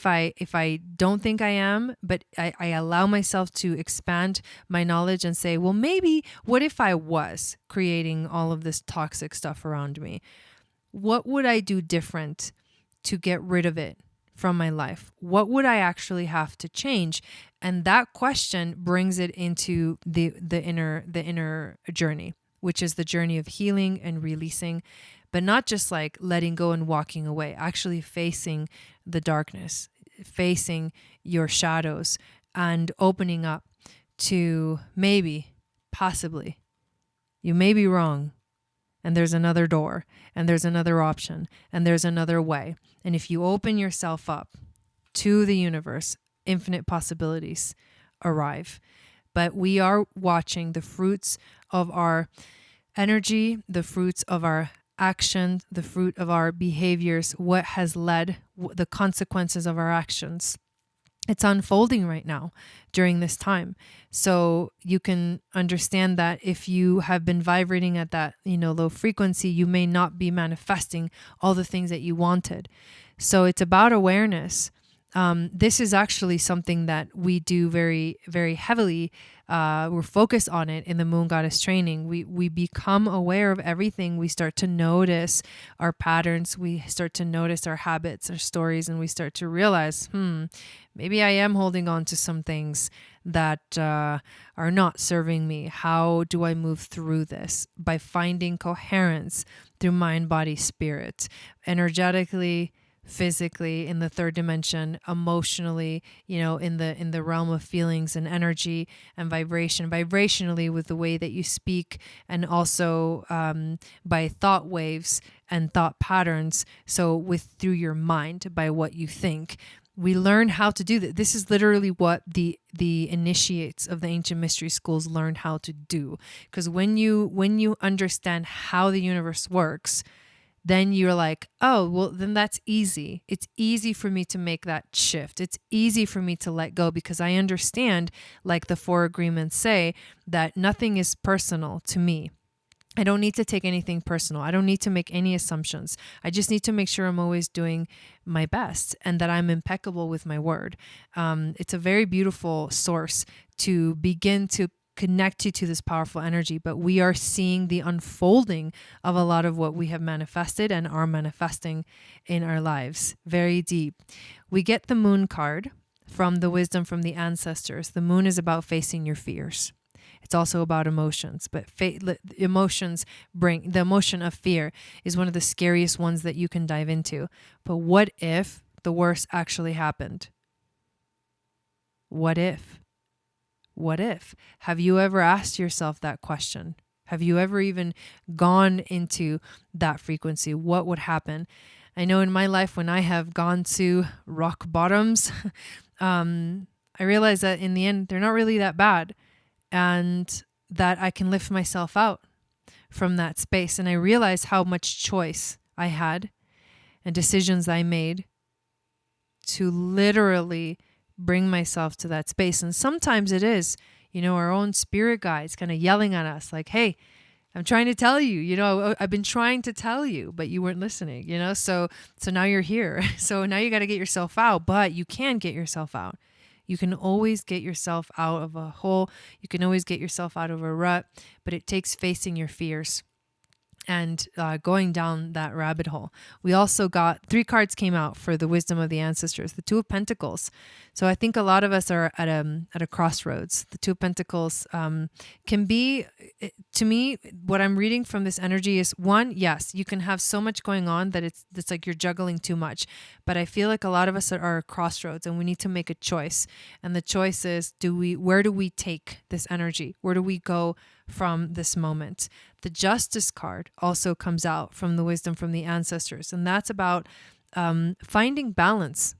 I don't think I am, but I allow myself to expand my knowledge and say, well, maybe what if I was creating all of this toxic stuff around me? What would I do different to get rid of it from my life? What would I actually have to change? And that question brings it into the inner journey, which is the journey of healing and releasing, but not just like letting go and walking away, actually facing the darkness, facing your shadows, and opening up to maybe, possibly, you may be wrong, and there's another door, and there's another option, and there's another way. And if you open yourself up to the universe, infinite possibilities arrive. But we are watching the fruits of our energy, the fruits of our action, the fruit of our behaviors, what has led, the consequences of our actions. It's unfolding right now during this time. So you can understand that if you have been vibrating at that, low frequency, you may not be manifesting all the things that you wanted. So it's about awareness. This is actually something that we do very, very heavily. We're focused on it in the Moon Goddess training. We become aware of everything. We start to notice our patterns. We start to notice our habits, our stories, and we start to realize, maybe I am holding on to some things that are not serving me. How do I move through this? By finding coherence through mind, body, spirit, energetically, physically, in the third dimension, emotionally, in the realm of feelings and energy and vibration, vibrationally with the way that you speak, and also by thought waves and thought patterns. So through your mind, by what you think. We learn how to do that. This is literally what the initiates of the ancient mystery schools learned how to do. Because when you understand how the universe works, then you're like, oh, well, then that's easy. It's easy for me to make that shift. It's easy for me to let go because I understand, like the four agreements say, that nothing is personal to me. I don't need to take anything personal. I don't need to make any assumptions. I just need to make sure I'm always doing my best and that I'm impeccable with my word. It's a very beautiful source to begin to connect you to this powerful energy, but we are seeing the unfolding of a lot of what we have manifested and are manifesting in our lives. Very deep. We get the moon card from the wisdom from the ancestors. The moon is about facing your fears. It's also about emotions, but emotions bring, the emotion of fear is one of the scariest ones that you can dive into. But what if the worst actually happened? What if? What if? Have you ever asked yourself that question? Have you ever even gone into that frequency? What would happen? I know in my life when I have gone to rock bottoms, I realize that in the end, they're not really that bad and that I can lift myself out from that space. And I realize how much choice I had and decisions I made to literally bring myself to that space. And sometimes it is, our own spirit guides kind of yelling at us like, hey, I'm trying to tell you, I've been trying to tell you, but you weren't listening, so now you're here. So now you got to get yourself out, but you can get yourself out. You can always get yourself out of a hole. You can always get yourself out of a rut, but it takes facing your fears and going down that rabbit hole. We also got 3 cards came out for the wisdom of the ancestors, the Two of Pentacles. So I think a lot of us are at a crossroads. The Two of Pentacles can be, to me, what I'm reading from this energy is one, yes, you can have so much going on that it's like you're juggling too much. But I feel like a lot of us are at crossroads and we need to make a choice. And the choice is, where do we take this energy? Where do we go from this moment? The Justice card also comes out from the wisdom from the ancestors. And that's about finding balance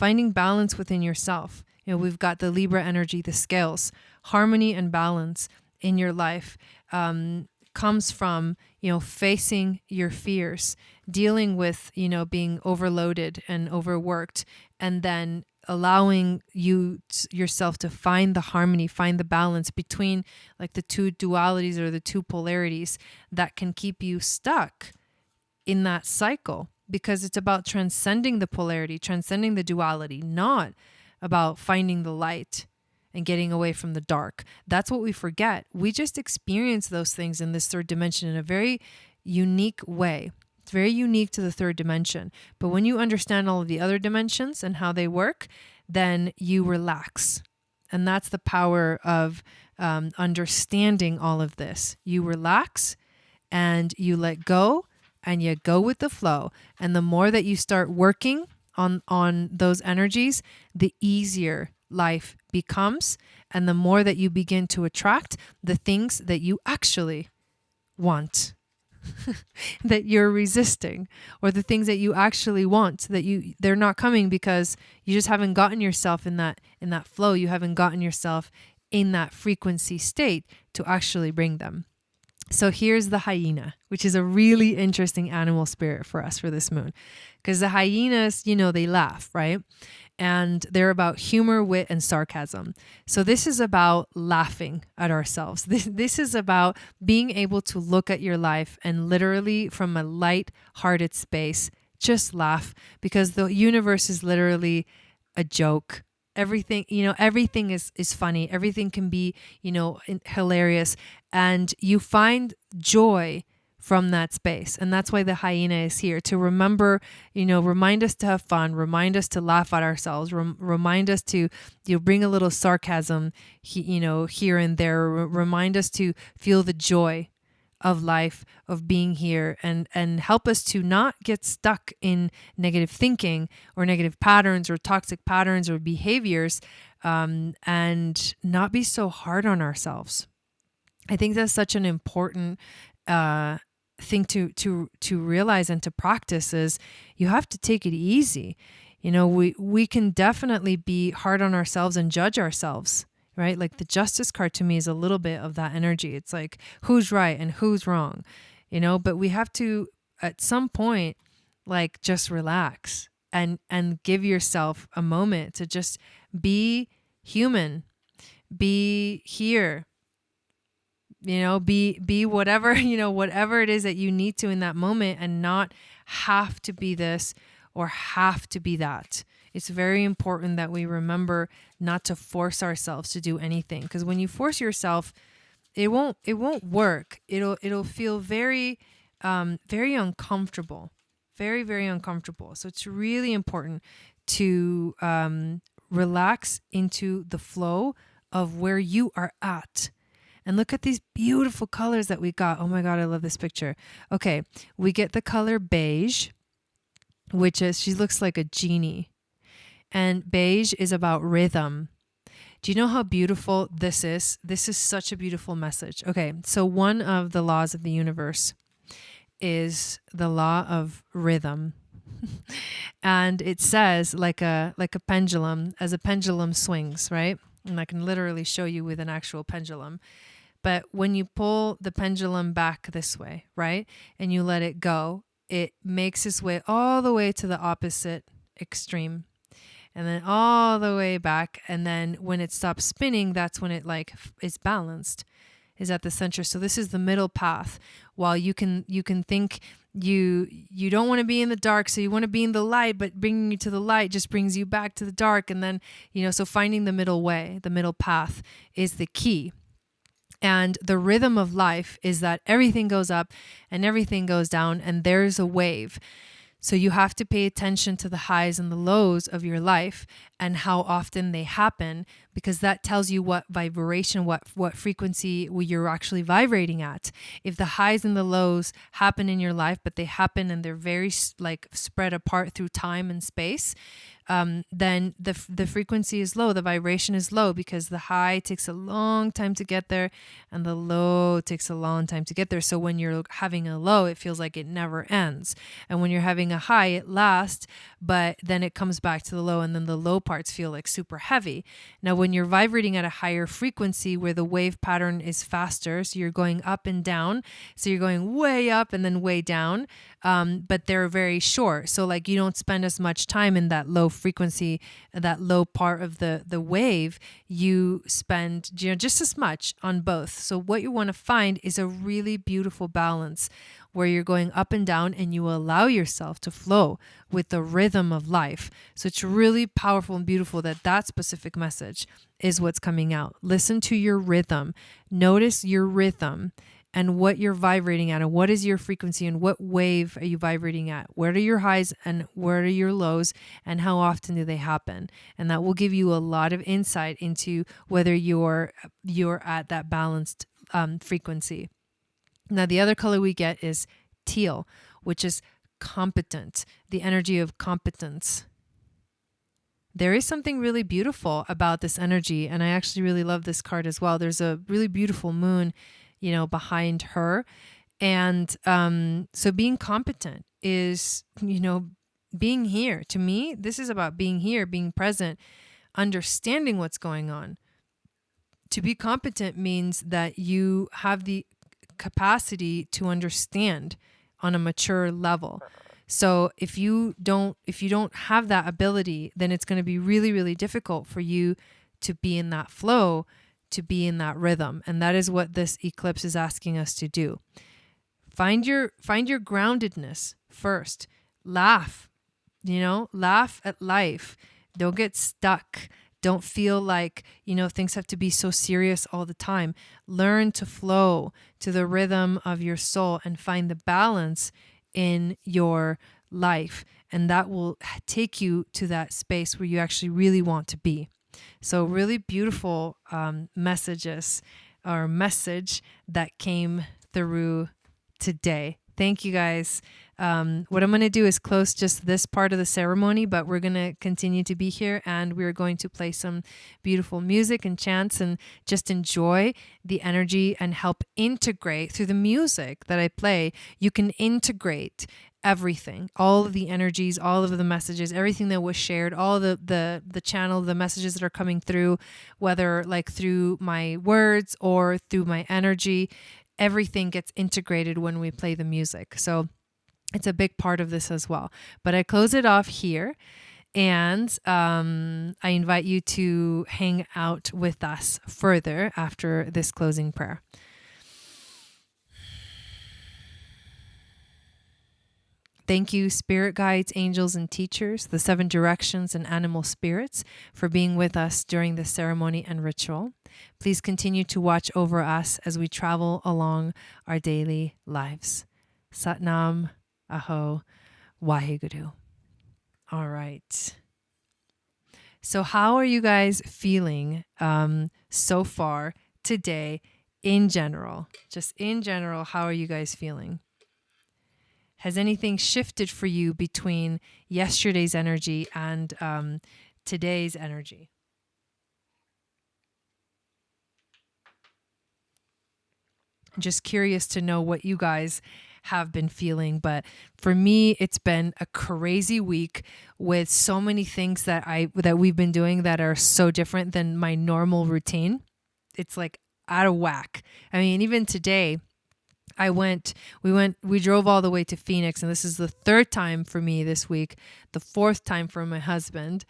within yourself. We've got the Libra energy, the scales, harmony and balance in your life comes from, facing your fears, dealing with, being overloaded and overworked, and then allowing yourself to find the harmony, find the balance between like the two dualities or the two polarities that can keep you stuck in that cycle, because it's about transcending the polarity, transcending the duality, not about finding the light and getting away from the dark. That's what we forget. We just experience those things in this third dimension in a very unique way. It's very unique to the third dimension. But when you understand all of the other dimensions and how they work, then you relax. And that's the power of understanding all of this. You relax and you let go and you go with the flow. And the more that you start working on those energies, the easier life becomes. And the more that you begin to attract the things that you actually want. That you're resisting, or the things that you actually want, they're not coming because you just haven't gotten yourself in that flow. You haven't gotten yourself in that frequency state to actually bring them. So here's the hyena, which is a really interesting animal spirit for us for this moon, because the hyenas, they laugh, right? And they're about humor, wit, and sarcasm. So this is about laughing at ourselves. This is about being able to look at your life and literally from a light-hearted space, just laugh, because the universe is literally a joke. Everything, everything is funny. Everything can be, hilarious. And you find joy from that space. And that's why the hyena is here, to remember, remind us to have fun, remind us to laugh at ourselves, remind us to bring a little sarcasm, here and there, remind us to feel the joy of life, of being here, and help us to not get stuck in negative thinking or negative patterns or toxic patterns or behaviors, and not be so hard on ourselves. I think that's such an important thing to realize and to practice, is you have to take it easy. You know, we can definitely be hard on ourselves and judge ourselves, right? Like the Justice card to me is a little bit of that energy. It's like who's right and who's wrong, you know, but we have to at some point like just relax and give yourself a moment to just be human, be here, you know, be whatever, you know, whatever it is that you need to in that moment, and not have to be this or have to be that. It's very important that we remember not to force ourselves to do anything, because when you force yourself, it won't work. It'll feel very very uncomfortable, very, very uncomfortable. So it's really important to relax into the flow of where you are at. And look at these beautiful colors that we got. Oh my God, I love this picture. Okay, we get the color beige, which is, she looks like a genie. And beige is about rhythm. Do you know how beautiful this is? This is such a beautiful message. Okay, so one of the laws of the universe is the law of rhythm. And it says like a pendulum, as a pendulum swings, right? And I can literally show you with an actual pendulum. But when you pull the pendulum back this way, right, and you let it go, it makes its way all the way to the opposite extreme, and then all the way back. And then when it stops spinning, that's when it like is balanced, is at the center. So this is the middle path. While you can think you don't want to be in the dark, so you want to be in the light, but bringing you to the light just brings you back to the dark. And then, you know, so finding the middle way, the middle path is the key. And the rhythm of life is that everything goes up and everything goes down, and there's a wave. So you have to pay attention to the highs and the lows of your life and how often they happen, because that tells you what vibration, what frequency you're actually vibrating at. If the highs and the lows happen in your life, but they happen and they're very like spread apart through time and space, then the frequency is low, the vibration is low, because the high takes a long time to get there and the low takes a long time to get there. So when you're having a low, it feels like it never ends. And when you're having a high, it lasts, but then it comes back to the low, and then the low parts feel like super heavy. Now, when you're vibrating at a higher frequency where the wave pattern is faster, so you're going up and down, so you're going way up and then way down, but they're very short. So like you don't spend as much time in that low frequency, that low part of the wave. You spend, you know, just as much on both. So what you want to find is a really beautiful balance where you're going up and down, and you allow yourself to flow with the rhythm of life. So it's really powerful and beautiful that specific message is what's coming out. Listen to your rhythm. Notice your rhythm and what you're vibrating at, and what is your frequency, and what wave are you vibrating at? Where are your highs and where are your lows, and how often do they happen? And that will give you a lot of insight into whether you're at that balanced frequency. Now, the other color we get is teal, which is competent, the energy of competence. There is something really beautiful about this energy, and I actually really love this card as well. There's a really beautiful moon, you know, behind her. And so being competent is, you know, being here. To me, this is about being here, being present, understanding what's going on. To be competent means that you have the capacity to understand on a mature level. So if you don't have that ability, then it's going to be really, really difficult for you to be in that flow, to be in that rhythm. And that is what this eclipse is asking us to do. Find your groundedness first. Laugh, you know, laugh at life. Don't get stuck. Don't feel like, you know, things have to be so serious all the time. Learn to flow to the rhythm of your soul and find the balance in your life. And that will take you to that space where you actually really want to be. So really beautiful messages, or message that came through today. Thank you guys What I'm going to do is close just this part of the ceremony, but we're going to continue to be here, and we're going to play some beautiful music and chants and just enjoy the energy and help integrate through the music that I play. You can integrate everything, all of the energies, all of the messages, everything that was shared, all the channel, the messages that are coming through, whether like through my words or through my energy, everything gets integrated when we play the music. So it's a big part of this as well. But I close it off here, and I invite you to hang out with us further after this closing prayer. Thank you, spirit guides, angels, and teachers, the 7 directions and animal spirits, for being with us during this ceremony and ritual. Please continue to watch over us as we travel along our daily lives. Satnam, Aho, Waheguru. All right. So how are you guys feeling so far today in general? Just in general, how are you guys feeling? Has anything shifted for you between yesterday's energy and today's energy? I'm just curious to know what you guys have been feeling. But for me, it's been a crazy week with so many things that we've been doing that are so different than my normal routine. It's like out of whack. I mean, even today, we drove all the way to Phoenix, and this is the 3rd time for me this week, the 4th time for my husband.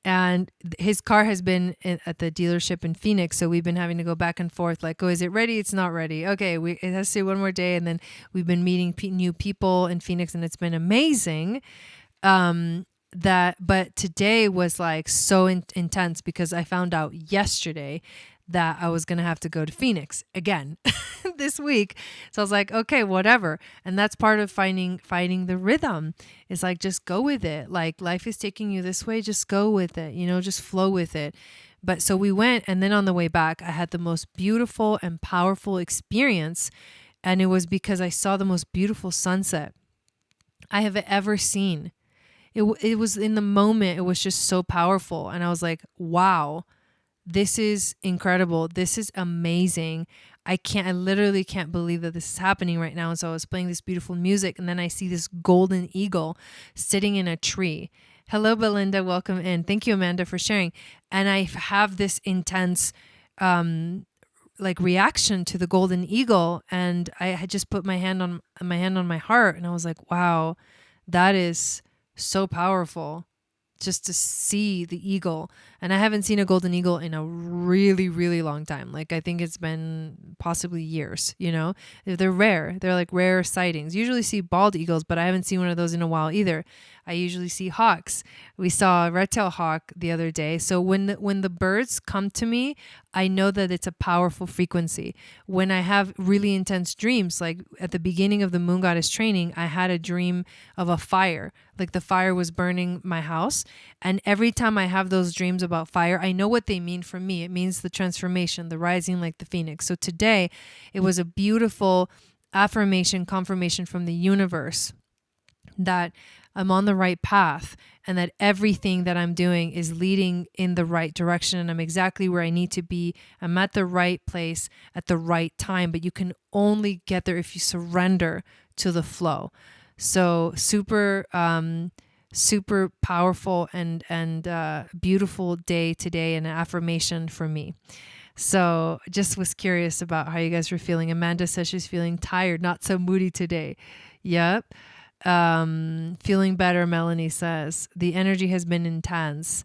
And his car has been at the dealership in Phoenix, so we've been having to go back and forth like, oh, is it ready? It's not ready. Okay, it has to stay one more day. And then we've been meeting new people in Phoenix, and it's been amazing. But today was like so intense because I found out yesterday that I was going to have to go to Phoenix again this week. So I was like, okay, whatever. And that's part of finding the rhythm. It's like, just go with it. Like, life is taking you this way. Just go with it, just flow with it. But so we went, and then on the way back, I had the most beautiful and powerful experience. And it was because I saw the most beautiful sunset I have ever seen. It was in the moment, it was just so powerful. And I was like, wow, this is incredible. This is amazing. I literally can't believe that this is happening right now. And so I was playing this beautiful music, and then I see this golden eagle sitting in a tree. Hello, Belinda. Welcome in. Thank you, Amanda, for sharing. And I have this intense, reaction to the golden eagle. And I had just put my hand on my heart, and I was like, wow, that is so powerful. Just to see the eagle. And I haven't seen a golden eagle in a really, really long time. Like, I think it's been possibly years, They're rare. They're like rare sightings. Usually see bald eagles, but I haven't seen one of those in a while either. I usually see hawks. We saw a red-tailed hawk the other day. So when the birds come to me, I know that it's a powerful frequency. When I have really intense dreams, like at the beginning of the Moon Goddess training, I had a dream of a fire. Like the fire was burning my house. And every time I have those dreams about fire, I know what they mean for me. It means the transformation, the rising like the phoenix. So today, it was a beautiful affirmation, confirmation from the universe that I'm on the right path, and that everything that I'm doing is leading in the right direction, and I'm exactly where I need to be. I'm at the right place at the right time, but you can only get there if you surrender to the flow. So super powerful and beautiful day today, and an affirmation for me. So just was curious about how you guys were feeling. Amanda says she's feeling tired, not so moody today. Yep. Feeling better, Melanie says. The energy has been intense.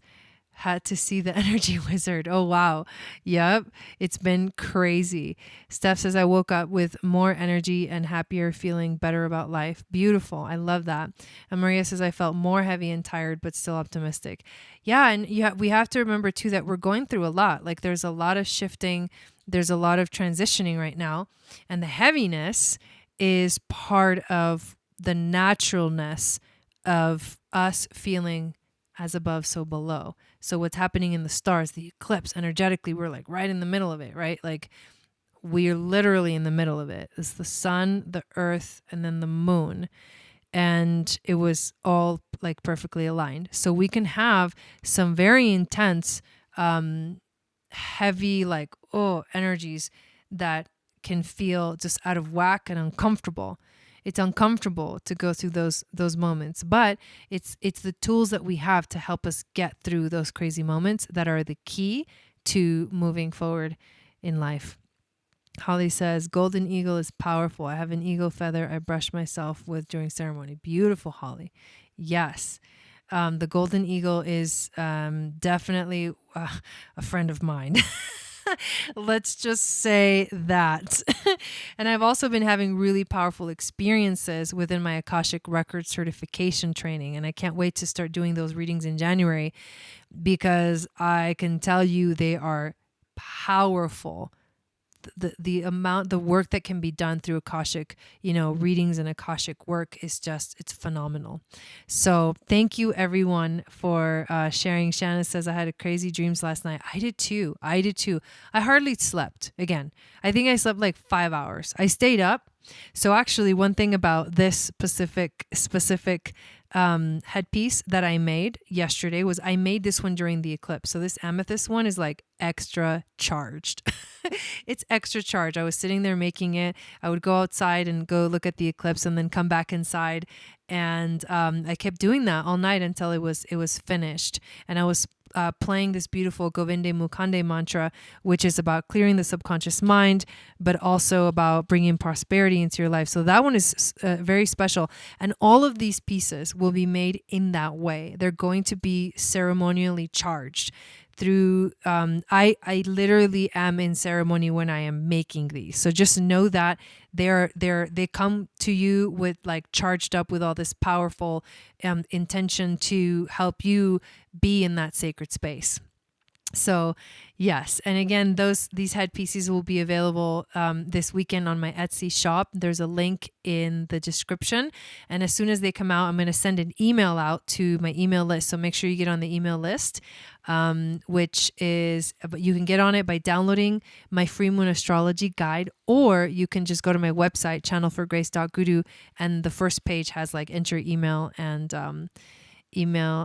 Had to see the energy wizard. Oh, wow. Yep. It's been crazy. Steph says, I woke up with more energy and happier, feeling better about life. Beautiful. I love that. And Maria says, I felt more heavy and tired, but still optimistic. Yeah. And we have to remember too, that we're going through a lot. Like, there's a lot of shifting. There's a lot of transitioning right now. And the heaviness is part of the naturalness of us feeling as above, so below. So what's happening in the stars, the eclipse, energetically, we're like right in the middle of it, right? Like, we're literally in the middle of it. It's the sun, the earth, and then the moon. and it was all like perfectly aligned. So we can have some very intense, heavy, like, energies that can feel just out of whack and uncomfortable. It's uncomfortable to go through those moments, but it's the tools that we have to help us get through those crazy moments that are the key to moving forward in life. Holly says, golden eagle is powerful. I have an eagle feather I brush myself with during ceremony. Beautiful, Holly. Yes. The golden eagle is definitely a friend of mine. Let's just say that. And I've also been having really powerful experiences within my Akashic Record certification training. And I can't wait to start doing those readings in January, because I can tell you they are powerful. The work that can be done through Akashic, readings and Akashic work is just, it's phenomenal. So thank you everyone for sharing. Shanna says, I had crazy dreams last night. I did too. I hardly slept. Again, I think I slept like 5 hours. I stayed up. So actually one thing about this specific headpiece that I made yesterday was I made this one during the eclipse. So this amethyst one is like extra charged. It's extra charged. I was sitting there making it. I would go outside and go look at the eclipse and then come back inside. And I kept doing that all night until it was finished. And I was playing this beautiful Govinde Mukande mantra, which is about clearing the subconscious mind, but also about bringing prosperity into your life. So that one is very special. And all of these pieces will be made in that way. They're going to be ceremonially charged through, I literally am in ceremony when I am making these. So just know that they come to you with like charged up with all this powerful intention to help you be in that sacred space. So yes. And again, these headpieces will be available this weekend on my Etsy shop. There's a link in the description. And as soon as they come out, I'm going to send an email out to my email list. So make sure you get on the email list, which is, you can get on it by downloading my free moon astrology guide, or you can just go to my website, channelforgrace.guru, and the first page has like enter email and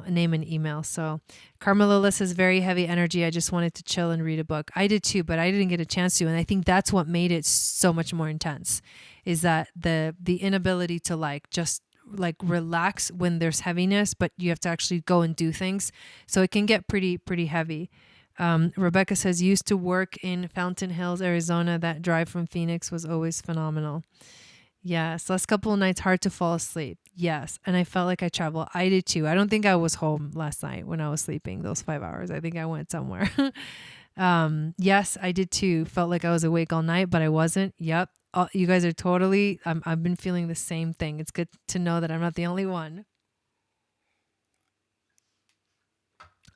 name and email. So Carmela says, very heavy energy. I just wanted to chill and read a book. I did too, but I didn't get a chance to. And I think that's what made it so much more intense, is that the inability to like just like relax when there's heaviness, but you have to actually go and do things. So it can get pretty heavy. Rebecca says, used to work in Fountain Hills, Arizona. That drive from Phoenix was always phenomenal. Yes. Last couple of nights, hard to fall asleep. Yes. And I felt like I traveled. I did too. I don't think I was home last night when I was sleeping those 5 hours. I think I went somewhere. Yes, I did too. Felt like I was awake all night, but I wasn't. Yep. You guys are totally, I've been feeling the same thing. It's good to know that I'm not the only one.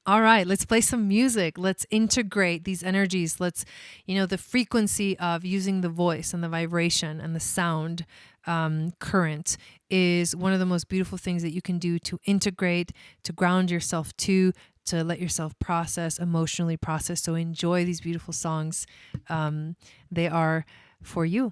All right, let's play some music. Let's integrate these energies. Let's, the frequency of using the voice and the vibration and the sound current is one of the most beautiful things that you can do to integrate, to ground yourself to let yourself emotionally process. So enjoy these beautiful songs. They are for you.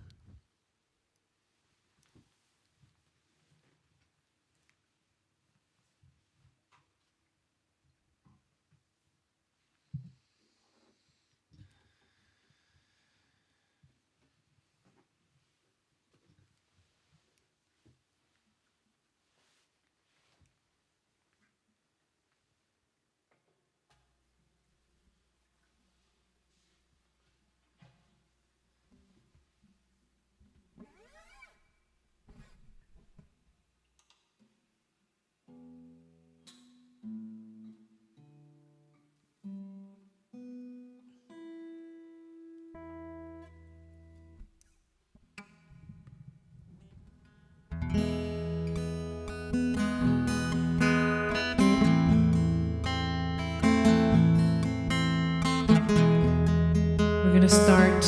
We're going to start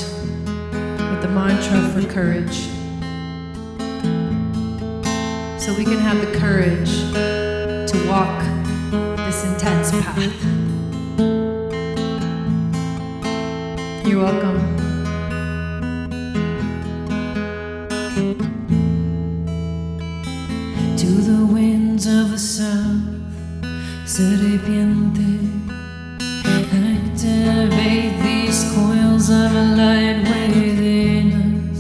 with the mantra for courage. So we can have the courage to walk this intense path. You're welcome. To winds of the south, serpiente, activate these coils of light within us,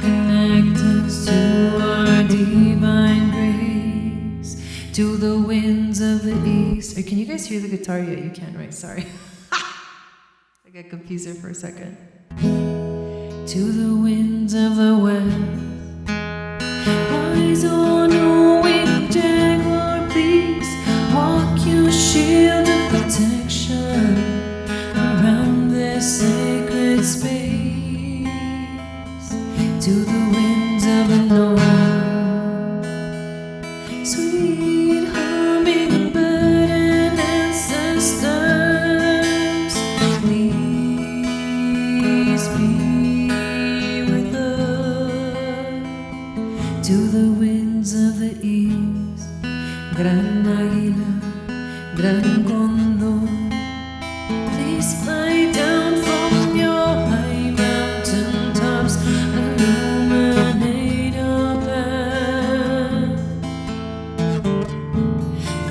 connect us to our divine grace, to the winds of the east. Or can you guys hear the guitar yet? You can, right? Sorry. I got confused there for a second. To the winds of the west, rise on a winged jaguar, please walk your shield of protection around this sacred space. To the winds of the north, sweet hummingbird and ancestors, please be with us. To the winds of the east, gran águila, gran cóndor, please fly down from your high mountain tops, illuminate our path.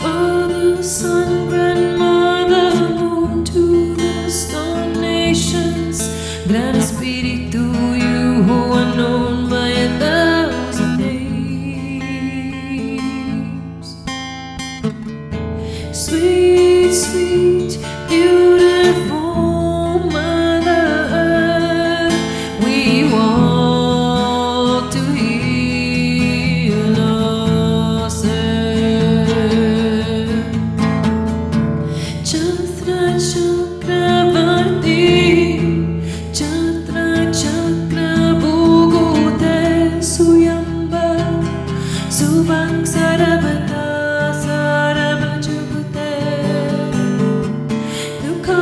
Father, Son, Grandmother, Moon, to the storm nations, Gran Espíritu, you who are known by 1,000 names. Sweet, sweet, beautiful Mother Earth, we walk to heal ourselves. Chatra Chakravarti, Chatra Chakra Bhugute, Suyamba, Subang Sarabata, Sarabajubute, Dukha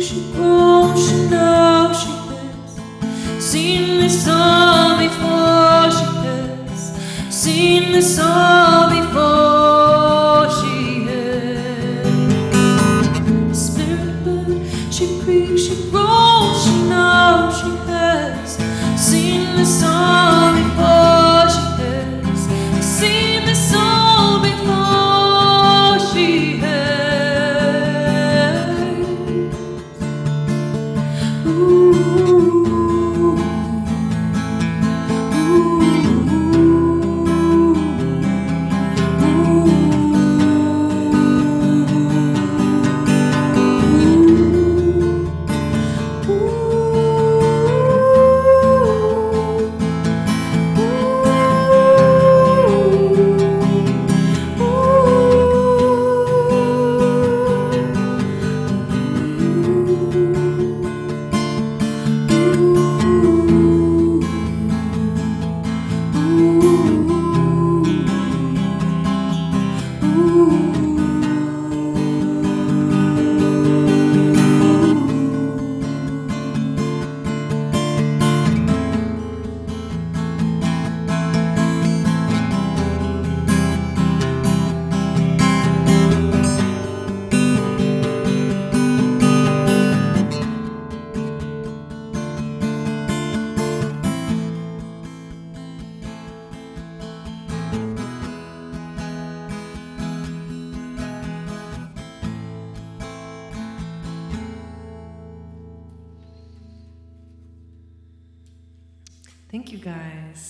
she grows, she knows she has seen this all before. She has seen this all before. She has spirit bird, she creaks, she grows, she knows she has seen this all before. She has seen this all before. She has. Thank you guys.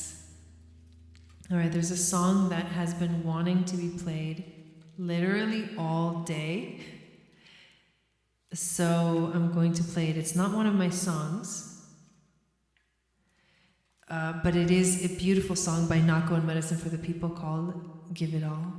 All right, there's a song that has been wanting to be played literally all day. So I'm going to play it. It's not one of my songs, but it is a beautiful song by Nako and Medicine for the People called Give It All.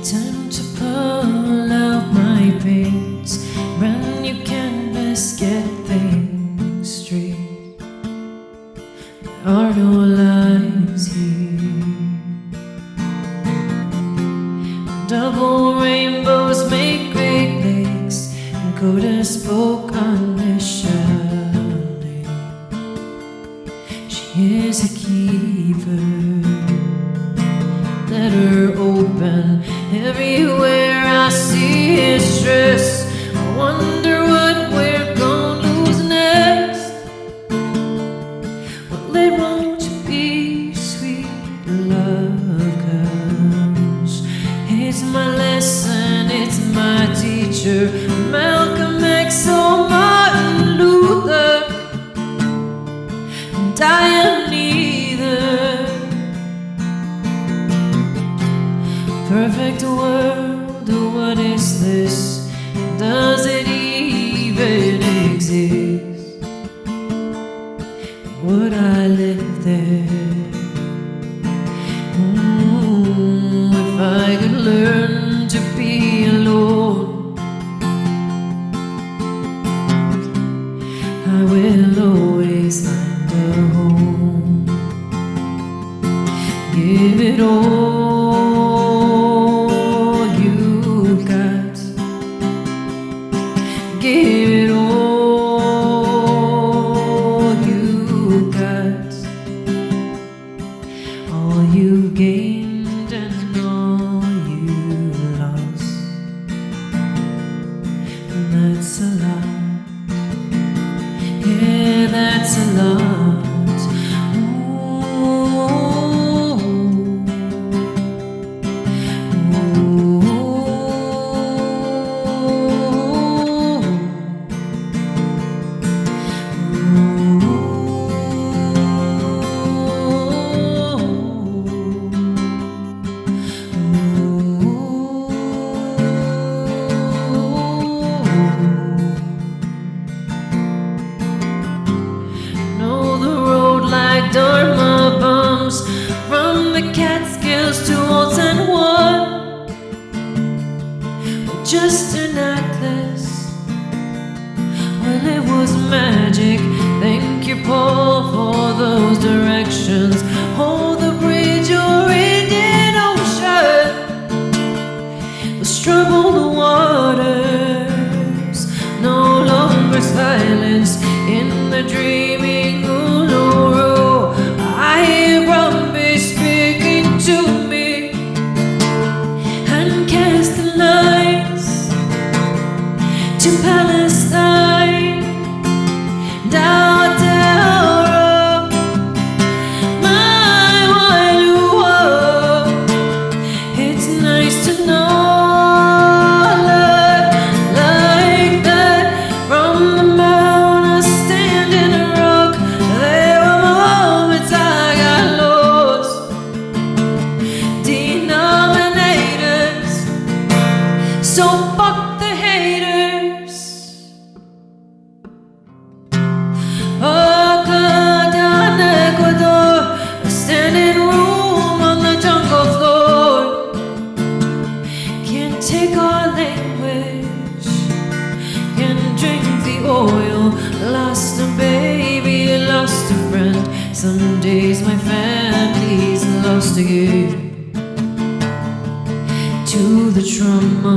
Time to pull out my paints, run your canvas, get things straight. There are no lies here. Double rainbows make great lakes, and Coda spoke on this chalet. She is a keeper. Let her open. Everywhere I see his dress, I wonder what we're gonna lose next. Well, it won't be sweet love, 'cause it's my lesson, it's my teacher, Malcolm X or Martin Luther, and I am neither. Perfect world, what is this? Does it even exist? Would I live there? If I could learn to be alone, I will always find a home. Give it all. Give it all you got, all you gained and all you lost, and that's a lot. Yeah, that's a lot. Dharma bums from the Catskills to Waltz and One, just an atlas. Well, it was magic. Thank you, Paul, for those directions. Hold the bridge or Indian Ocean. Let's trouble the waters. No longer silence in the dreaming Uluru. I hear Brumbies speaking to me and cast the lines to Palestine, DOTERRA, my Wailua. It's nice to know love like that. From the mount I stand in a rock. There are moments I got lost. Denominators, so fuck the haters. Down Ecuador, a standing room on the jungle floor. Can't take our language, can't drink the oil. Lost a baby, lost a friend. Some days my family's lost again. To the trauma,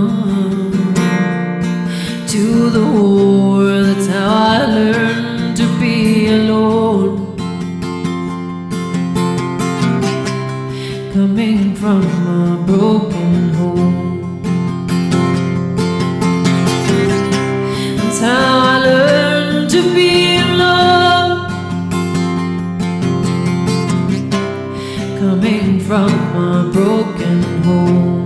to the war, that's how I learned to be alone. Coming from a broken home, that's how I learned to be alone. Coming from a broken home.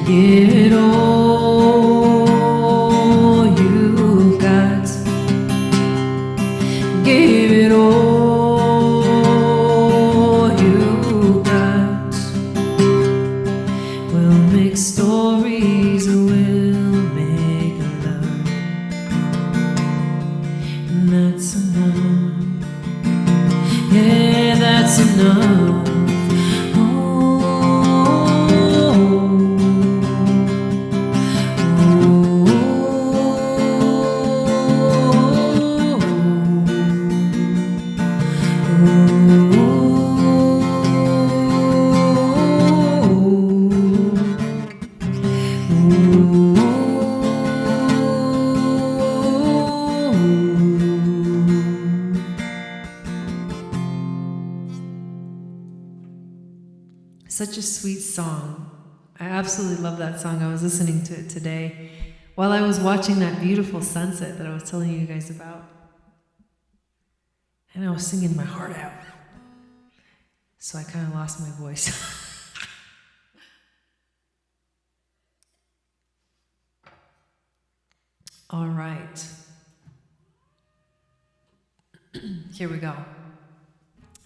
Give it all you got. Give it all you got. We'll make stories, we'll make love, and that's enough. Yeah, that's enough. Such a sweet song. I absolutely love that song. I was listening to it today while I was watching that beautiful sunset that I was telling you guys about. And I was singing my heart out. So I kind of lost my voice. All right. Here we go.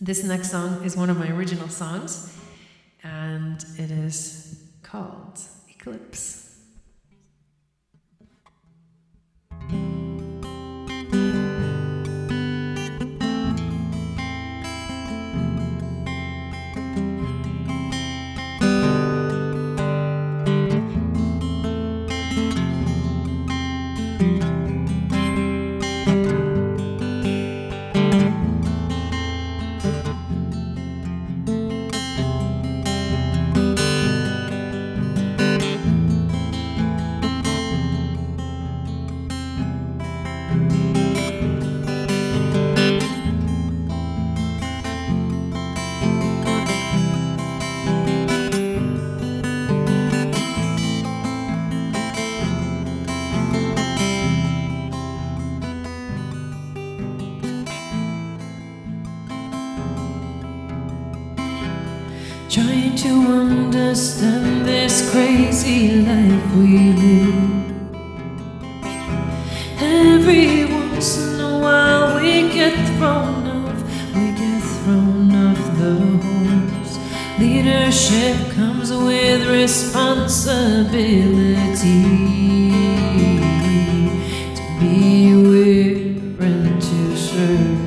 This next song is one of my original songs, and it is called Eclipse. trying to understand this crazy life we live. Every once in a while we get thrown off the horse. Leadership comes with responsibility. To be aware and to serve.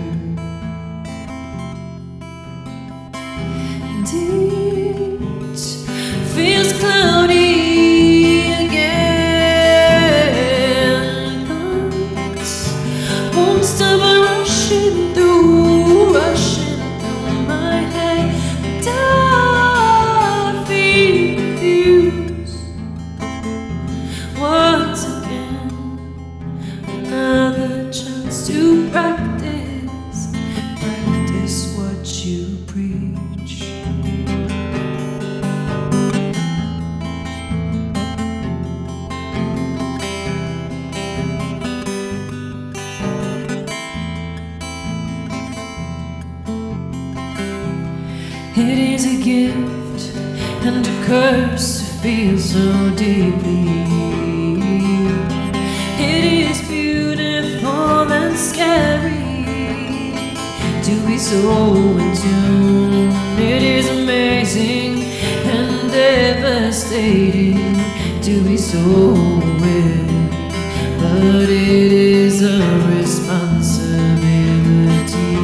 And it feels cloudy again. Thoughts won't stop rushing through my head. And I feel confused once again. Another chance to practice what you preach. It is a gift and a curse to feel so deeply. It is beautiful and scary to be so in tune. It is amazing and devastating to be so aware, but it is a responsibility.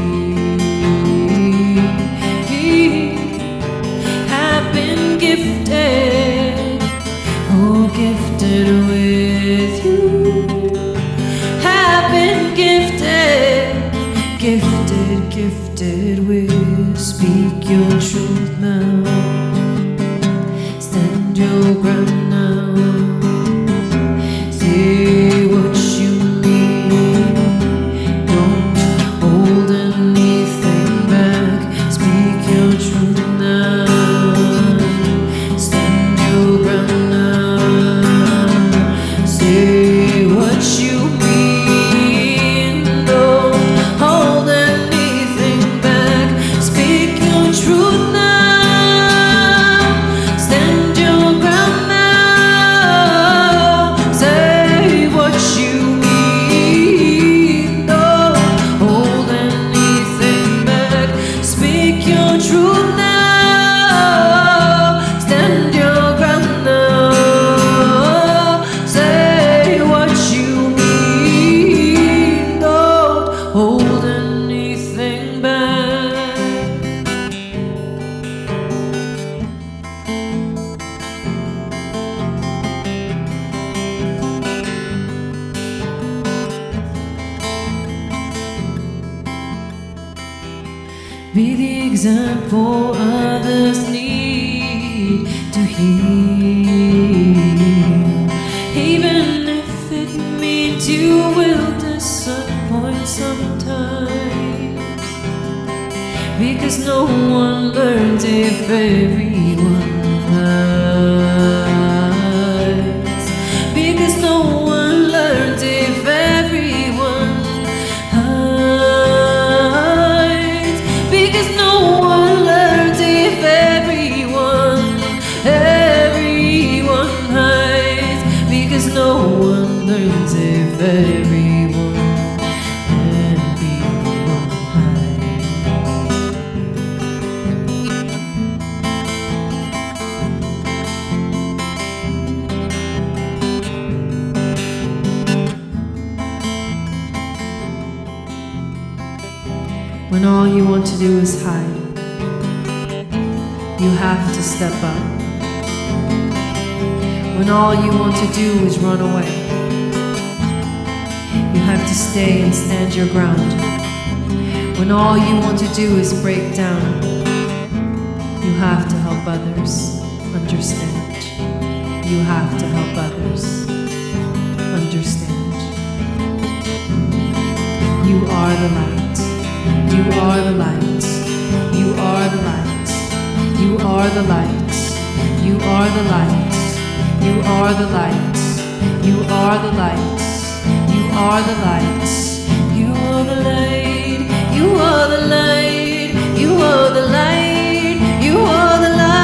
Have been gifted, oh gifted with you. Have been gifted with. Speak your truth now. Stand your ground now. Say what you mean. Don't hold anything back. Speak your truth now. Stand your ground now. Say what you mean. Don't hold anything back. Speak your truth now. Stand your ground now. Say what you mean. Don't hold anything back. Speak your truth now. Stand your ground now. Say what you mean. Don't hold anything back. Be the example others need to hear. Even if it means you will disappoint sometimes. Because no one learns if everyone hides. Because no one learns if everyone hides. Because no one learns if everyone hides. Because no one learns if everyone hides. When all you want to do is hide, you have to step up. When all you want to do is run away, you have to stay and stand your ground. When all you want to do is break down, you have to help others understand. You have to help others understand. You are the light. You are the light. You are the light. You are the light. You are the light. You are the light. You are the light. You are the light. You are the light. You are the light. You are the light. You are the light.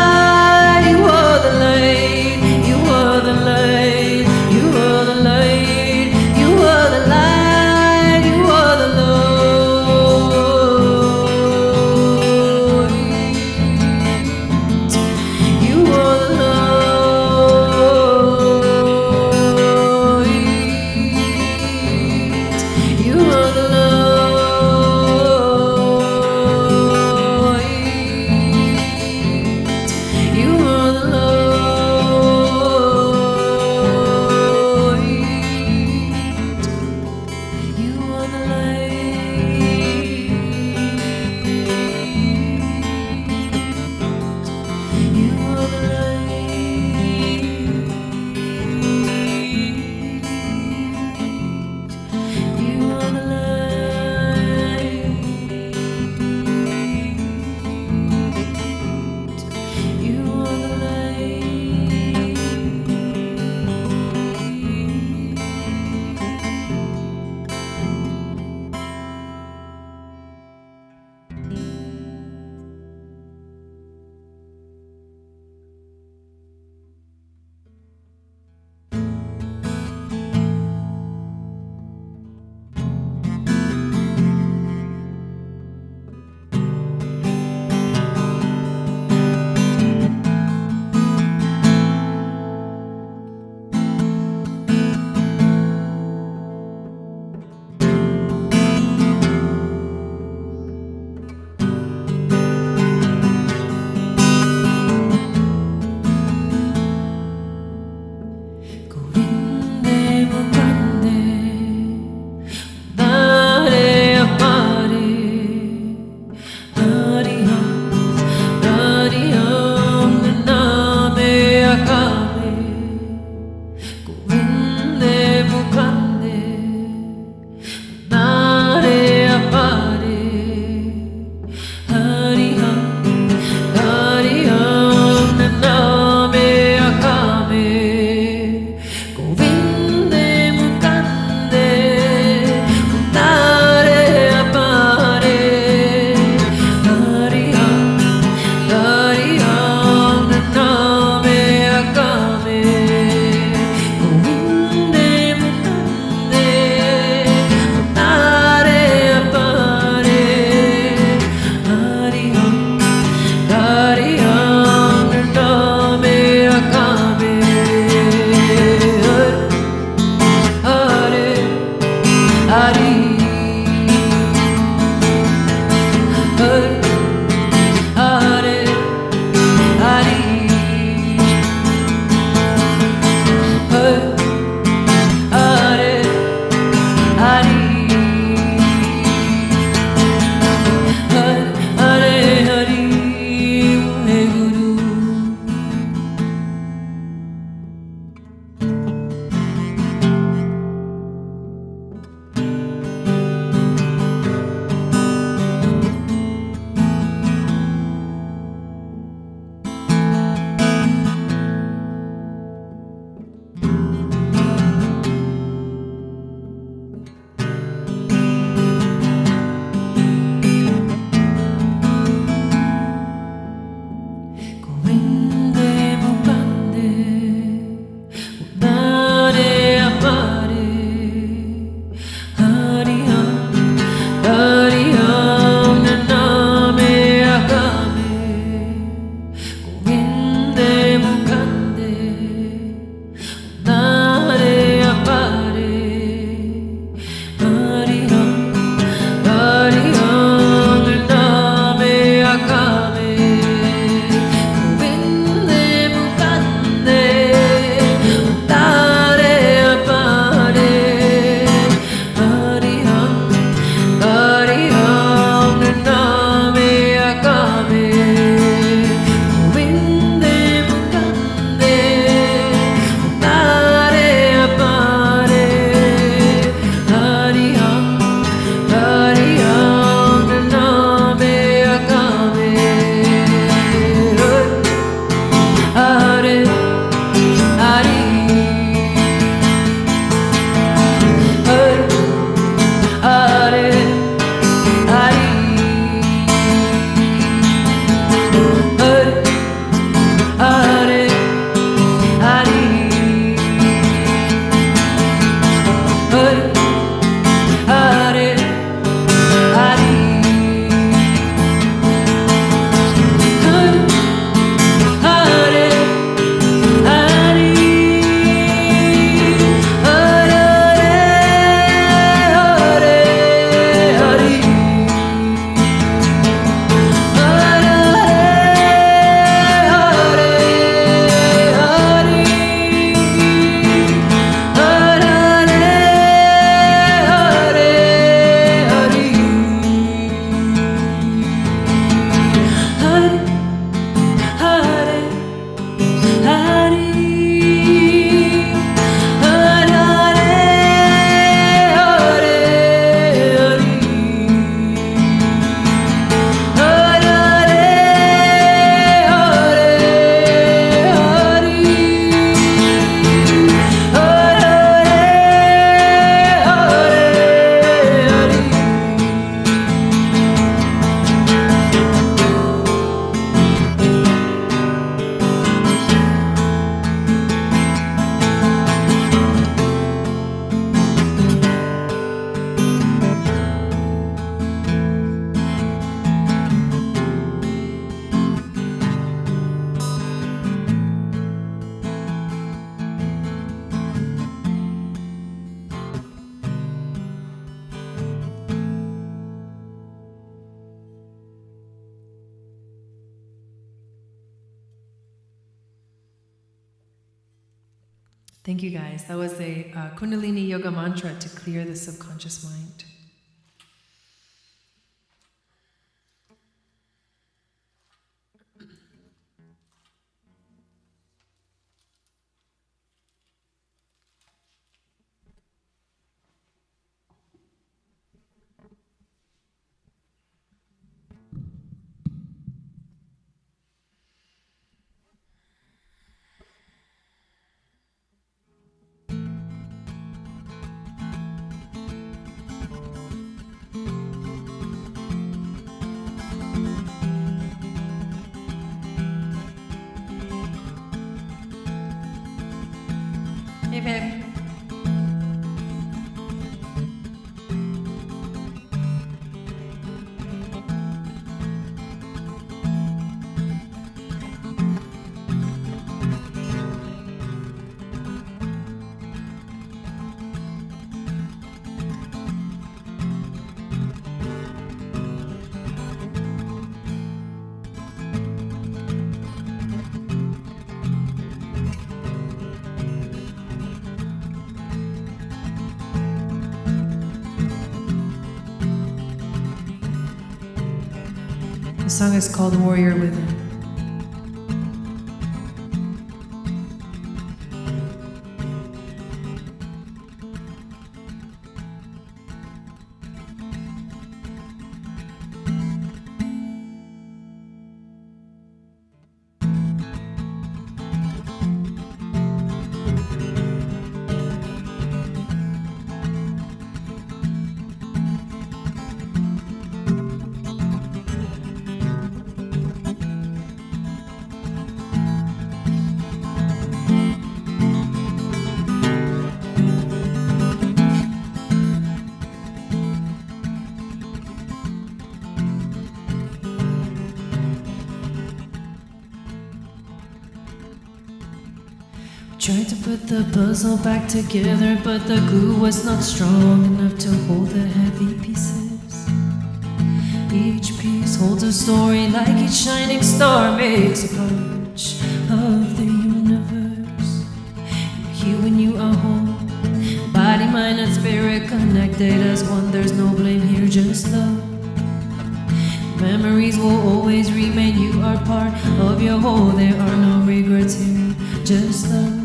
Thank you guys. That was a Kundalini Yoga mantra to clear the subconscious mind. Hip hip. The song is called Warrior Within. Tried to put the puzzle back together, but the glue was not strong enough to hold the heavy pieces. Each piece holds a story, like each shining star makes a part of the universe. You're here when you are home, body, mind, and spirit connected as one. There's no blame here, just love. Memories will always remain, you are part of your whole. There are no regrets here, just love.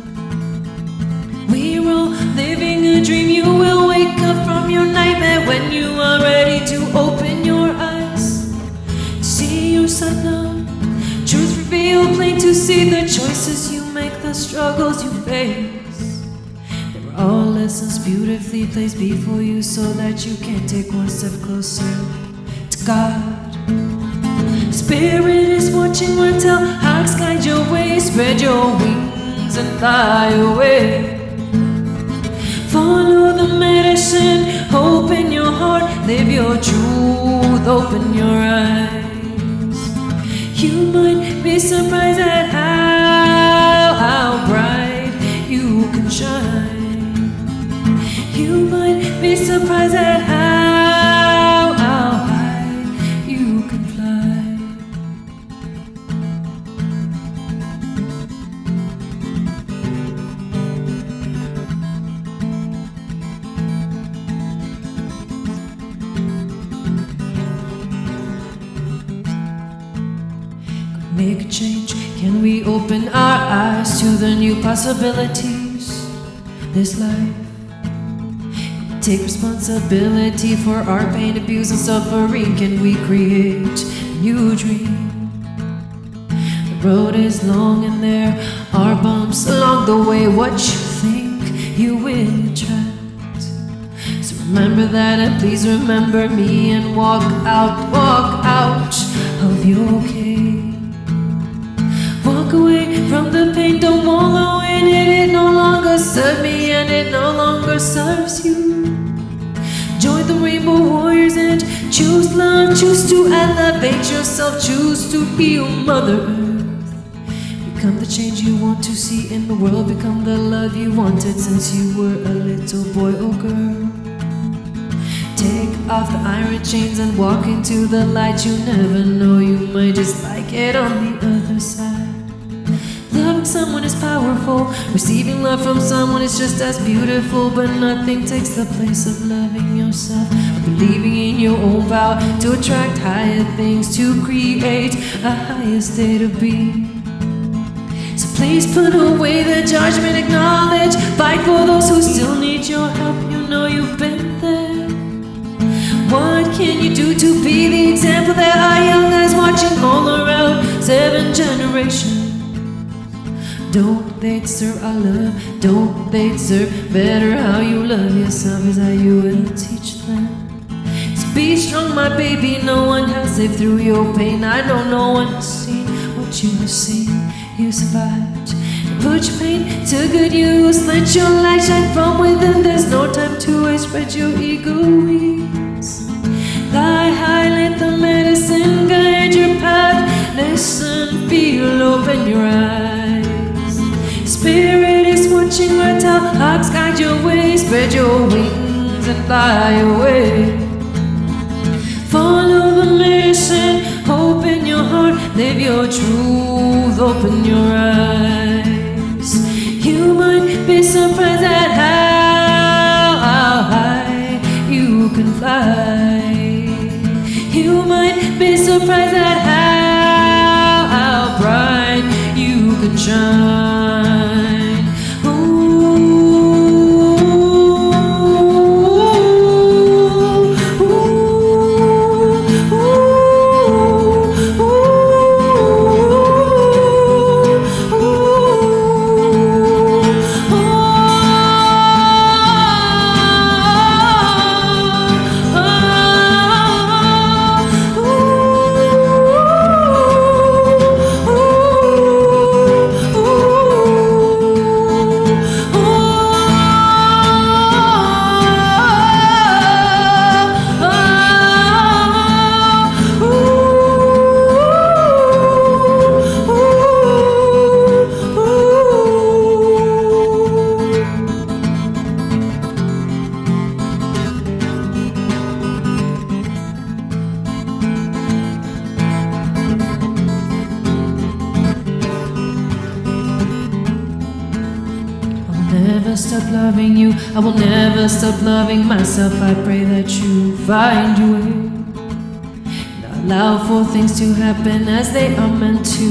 We're all living a dream. You will wake up from your nightmare when you are ready to open your eyes. See yourself now. Truth revealed, plain to see. The choices you make, the struggles you face. They were all lessons beautifully placed before you, so that you can take one step closer to God. Spirit is watching, will tell how to guide your way. Spread your wings and fly away. Follow the medicine, hope in your heart. Live your truth, open your eyes. You might be surprised at how bright you can shine. You might be surprised at how high you can fly. Make a change. Can we open our eyes to the new possibilities? This life. Take responsibility for our pain, abuse, and suffering. Can we create a new dream? The road is long and there are bumps along the way. What you think you will attract. So remember that, and please remember me, and walk out of your cave. Walk away from the pain, don't wallow in it. It no longer serves me and it no longer serves you. Join the Rainbow Warriors and choose love. Choose to elevate yourself. Choose to heal Mother Earth. Become the change you want to see in the world. Become the love you wanted since you were a little boy or girl. Take off the iron chains and walk into the light. You never know, you might just like it on the other side. Loving someone is powerful. Receiving love from someone is just as beautiful, but nothing takes the place of loving yourself, of believing in your own power to attract higher things, to create a higher state of being. So please put away the judgment, acknowledge, fight for those who still need your help. You know you've been there. What can you do to be the example that our young guys watching all around 7 generations? Don't they deserve our love? Don't they deserve better? How you love yourself is how you will teach them. So be strong, my baby. No one has lived through your pain. I know no one has seen what you have seen. You survived. Put your pain to good use. Let your light shine from within. There's no time to waste. Spread your eagle wings. Fly high, let the medicine guide your path. Listen, feel, open your eyes. Spirit is watching right now. Hawks guide your way. Spread your wings and fly away. Follow the mission. Hope in your heart. Live your truth. Open your eyes. You might be surprised at how high you can fly. You might be surprised at how bright you can shine. Ooh, ooh, ooh, stop loving you. I will never stop loving myself. I pray that you find your way. And allow for things to happen as they are meant to.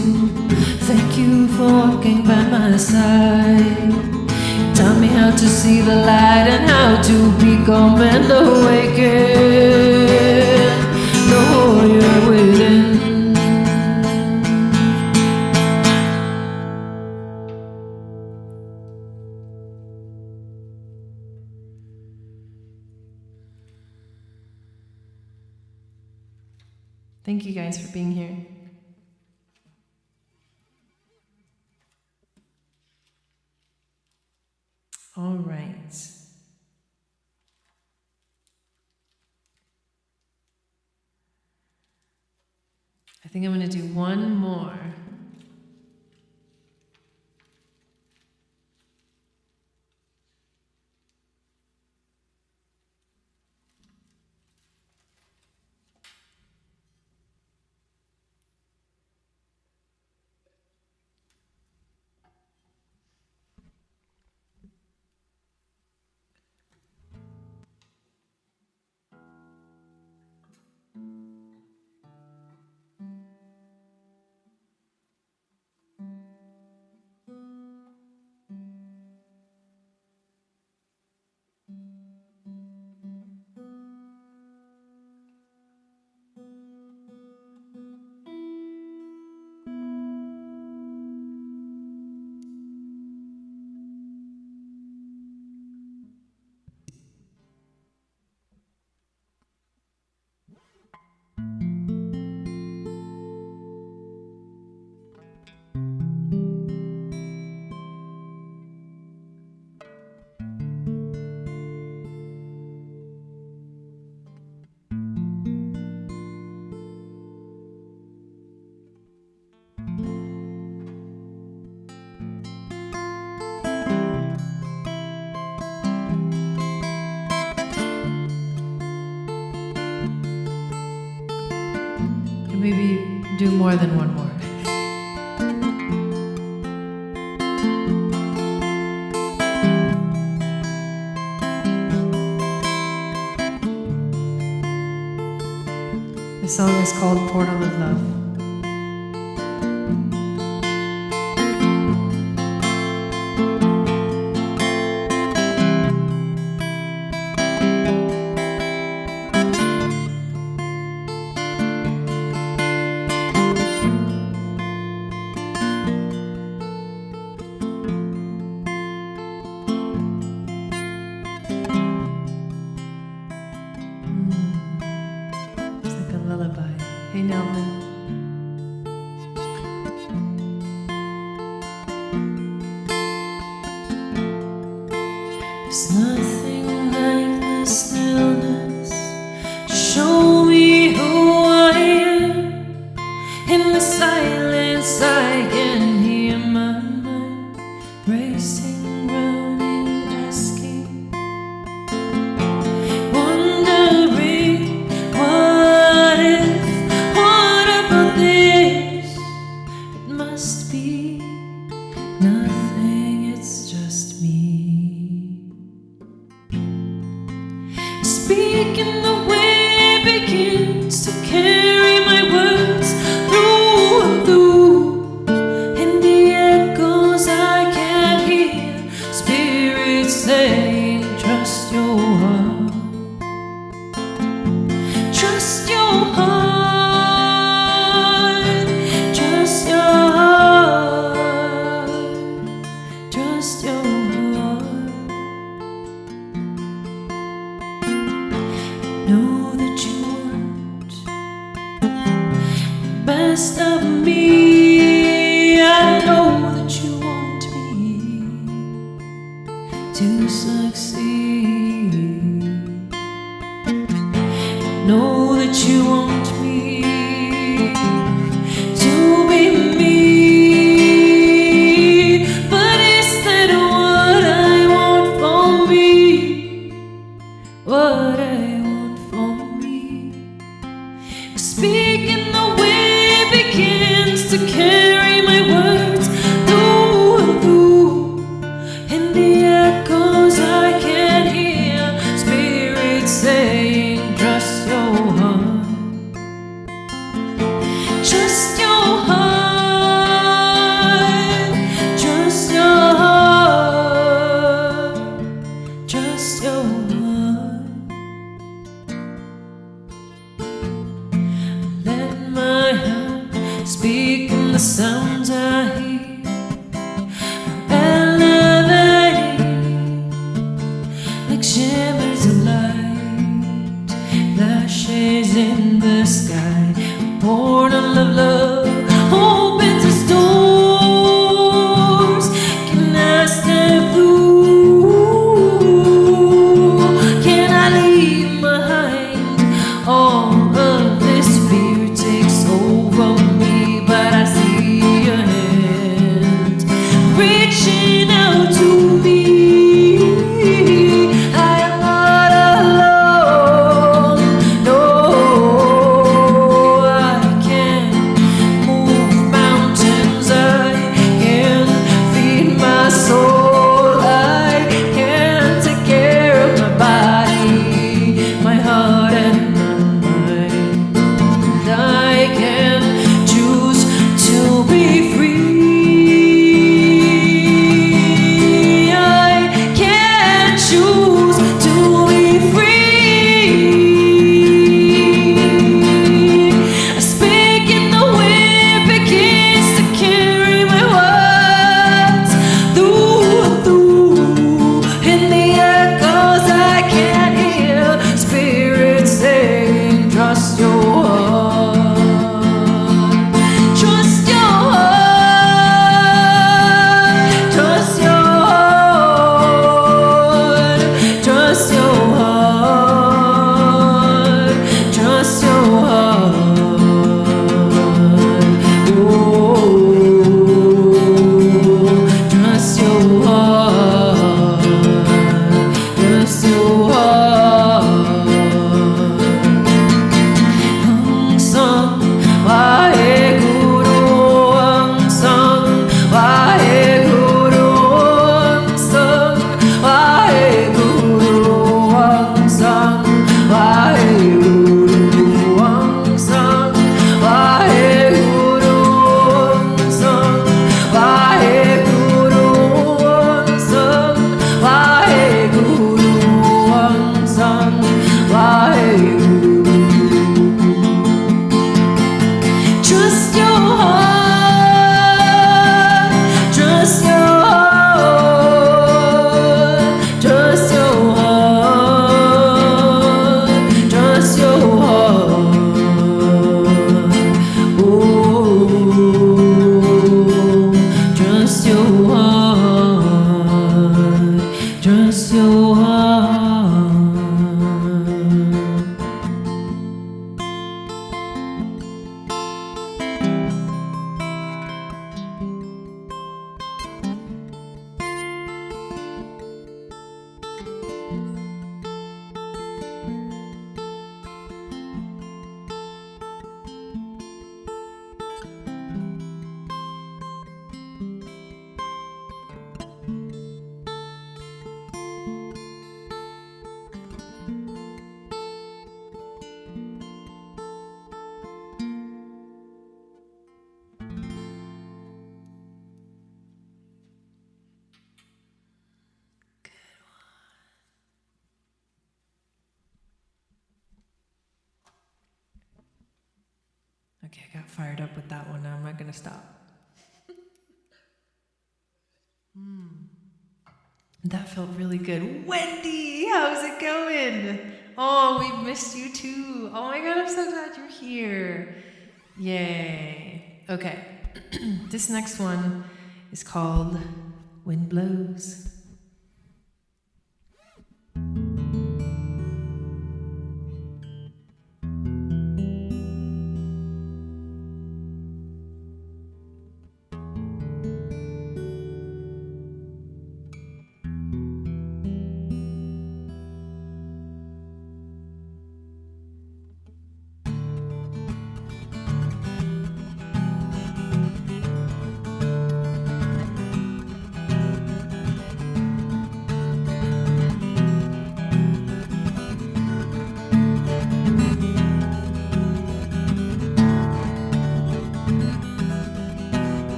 Thank you for walking by my side. Tell me how to see the light and how to become and awaken. No, you're waiting. Thank you guys for being here. All right. I think I'm going to do one more. Maybe do more than one more. song is called Portal of Love. It's like a lullaby. Hey, Nelvin. There's nothing like the stillness to show me who I am. In the silence I can hear my mind racing, running, asking, wondering what if, what about this? It must be nothing, it's just me. Speaking the way begins to carry my words through and through. In the echoes I can hear spirits saying, trust your heart. Trust your heart. Trust your heart. Trust your heart. Know that you want the best of me. I know that you want me to succeed. Know that you want me to be me. But is that what I want for me? What I want for me? Speaking the way begins to carry my words through and through. In the echoes I can hear spirits saying, trust your heart. Trust your heart. Trust your heart. Trust your heart. Let my heart speak in the sounds I hear. Elevating like shimmers of light, flashes in the sky. A portal of love opens its doors. Can I step through? Can I leave behind all of this fear takes over me? But I see your hand reaching out to me. I am not alone. No, I can move mountains. I can feed my soul. I can take care of my body, my heart, and my mind. And I can choose to be free. Okay, I got fired up with that one. Now I'm not going to stop. That felt really good. Wendy, how's it going? Oh, we missed you too. Oh my God, I'm so glad you're here. Yay. Okay, this next one is called Wind Blows.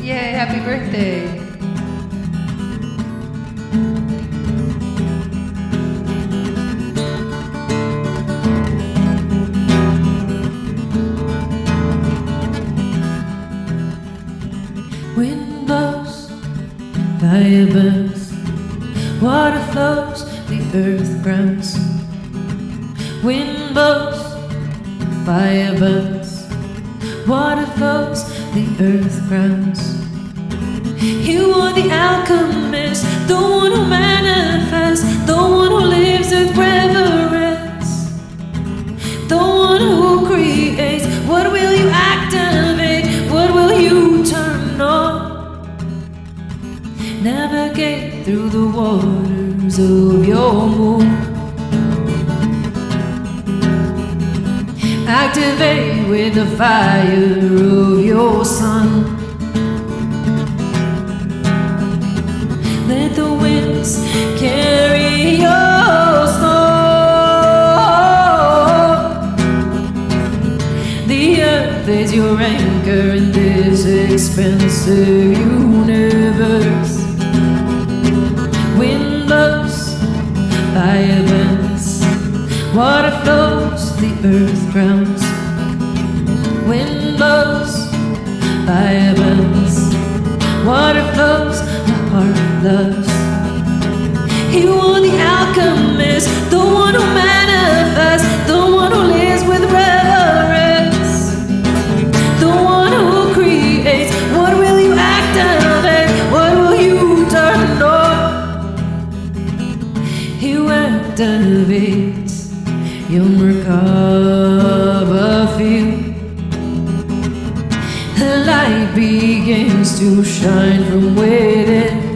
Yay, happy birthday. Wind blows, fire burns, water flows, the earth grounds. Wind blows, fire burns, water flows, the earth grounds. You are the alchemist, the one who manifests, the one who lives with reverence, the one who creates. What will you activate? What will you turn on? Navigate through the waters of your moon. Activate with the fire of your sun. Let the winds carry your song. The earth is your anchor in this expansive universe. Wind blows, fire burns, water flows, the earth grounds. Wind blows, fire burns, water flows, my heart loves. You are the alchemist, the one who manifests, the one who lives with reverence, the one who creates. What will you activate? What will you turn on? You activate your Merkaba field. The light begins to shine from within.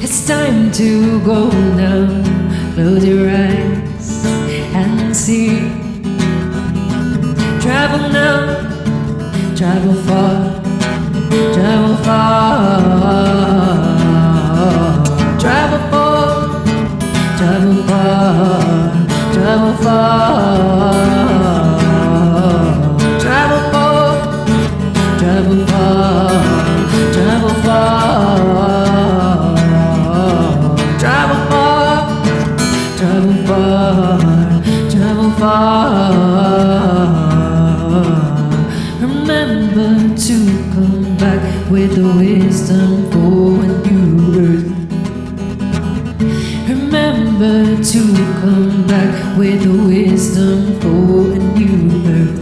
It's time to go now. Close your eyes and see. Travel now, travel far, travel far. Travel far, travel far, travel far. Travel far, travel far, travel far. Travel far, travel far, travel far. Remember to come back with the wisdom for a new earth. Remember to come back with the wisdom for a new earth.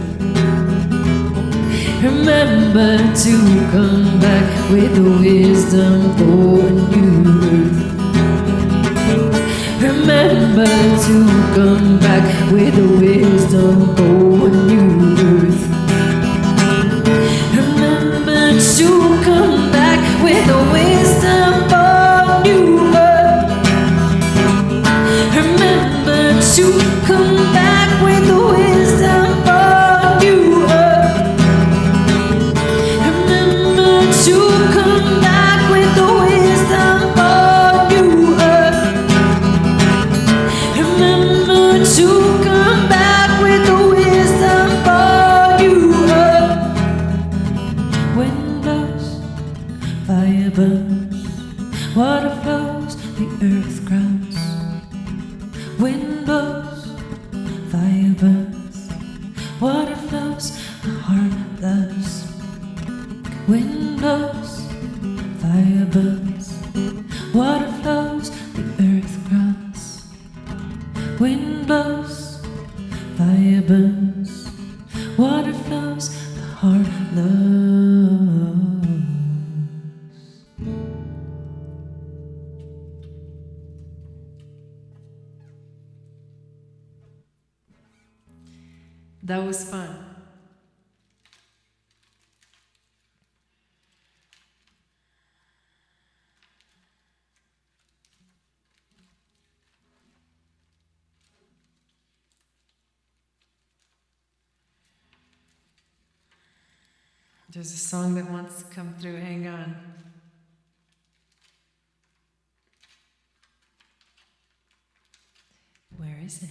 Remember to come back with the wisdom for a new earth. Remember to come back with the wisdom for a new earth. Remember to come back with the wisdom for a new earth. Remember to come back with the wisdom for a new earth. Remember to come back with the wisdom for a new earth. Remember to come back with the wisdom for fire burns, water flows, the earth grounds. Wind blows, fire burns, water flows, the heart loves. Wind blows, fire burns, water flows, the earth grounds. Wind blows, fire burns, water flows, the heart loves. That was fun. There's a song that wants to come through. Hang on. Where is it?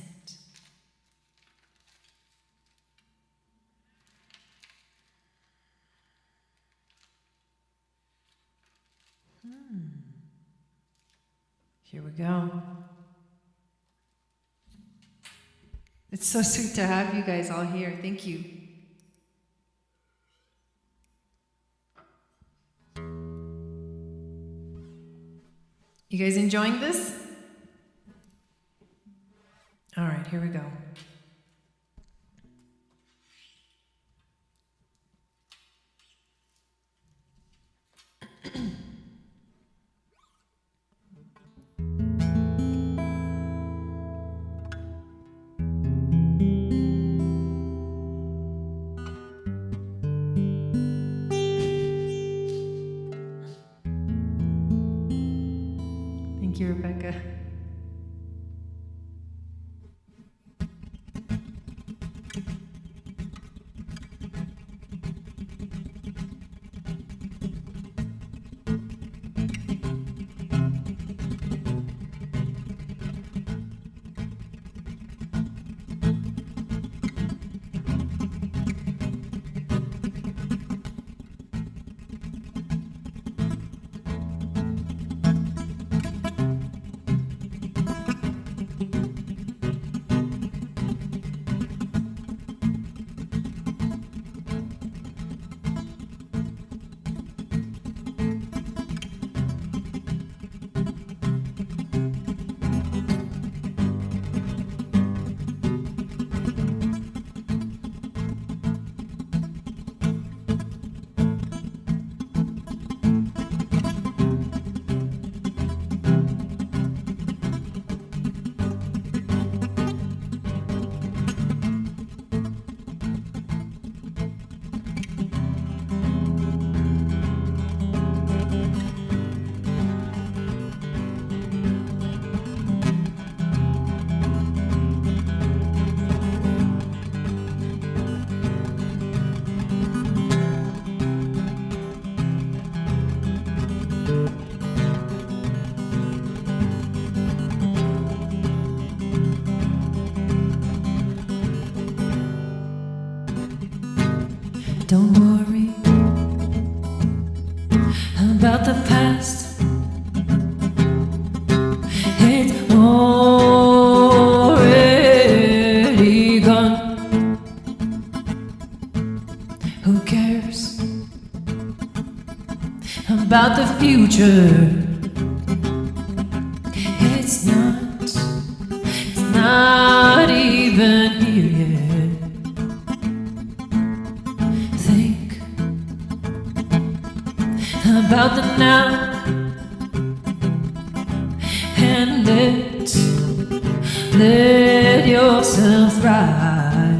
Here we go. It's so sweet to have you guys all here. Thank you. You guys enjoying this? All right, here we go. Thank you, Rebecca. Don't worry about the past. It's already gone. Who cares about the future? It's not even here yet. About the now and let yourself rise,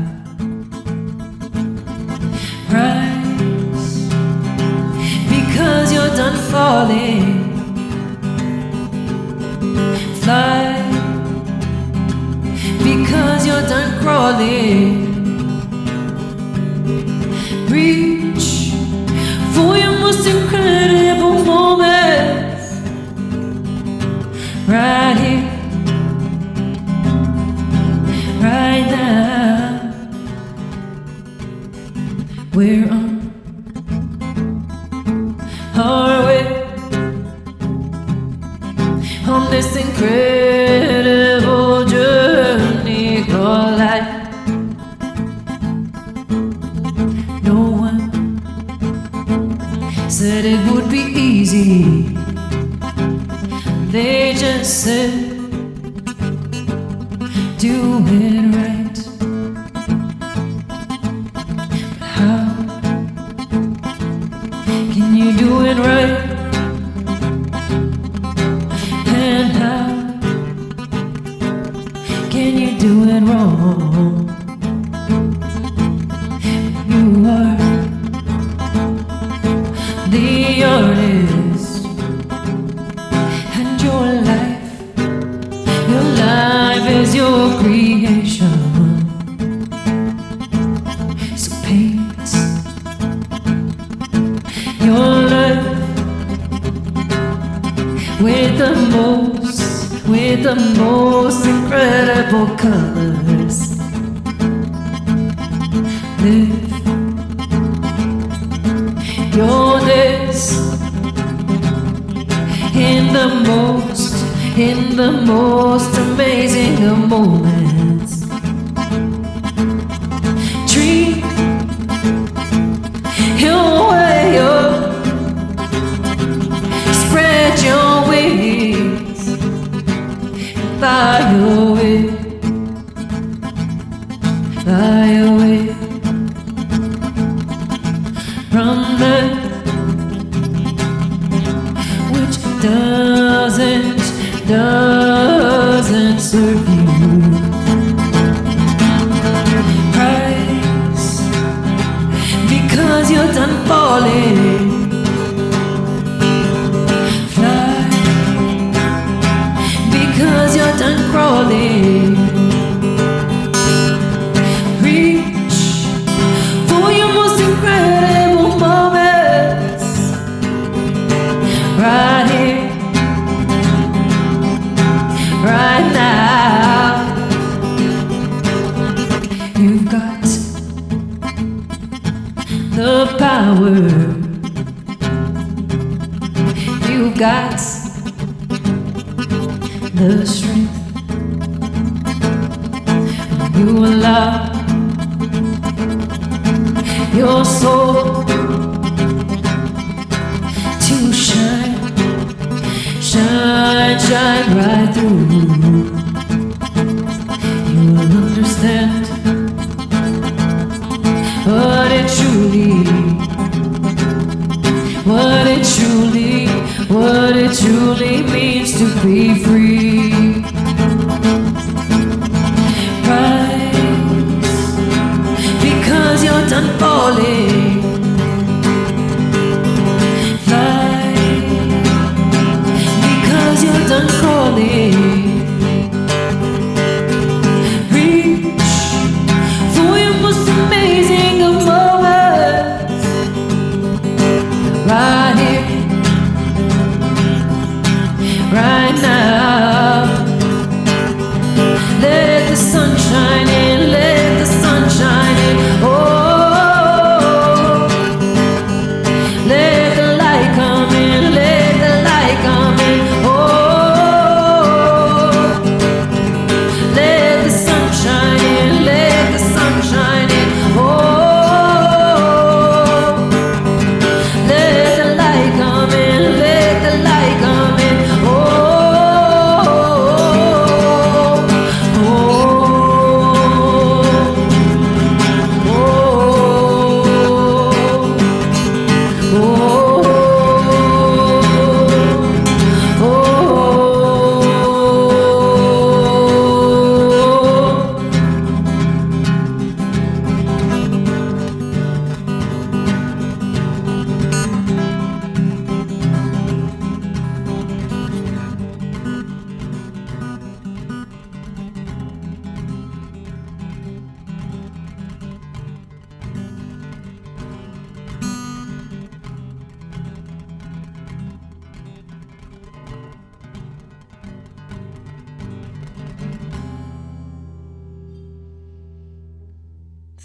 because you're done falling. Fly, because you're done crawling. Reach for your most incredible moments, right here, right now. We're on our way. incredible journey called life. No one said it would be easy. They just said do it right. But how can you do it right? And how can you do it wrong? You are the artist, and your life is your creation. So paint your life with the most incredible colors. Live your days in the most amazing of moments. Dream your way up, spread your wings, fly away from that which doesn't serve you. Rise, because you're done falling. Fly, because you're done crawling. Reach for your most incredible moments. Right here, right now. You've got the power. You've got the strength. You allow your soul to shine right through. You'll understand what it truly means to be free. Rise, because you're done falling. Fly, because you're done crawling. Reach for your most amazing of moments. Right here, right now. Let the sun shine in, let the sun shine in. Oh, let the light come in, let the light come in. Oh, let the sun shine in, let the sun shine in. Oh, let the light come in, let the light come in. Oh,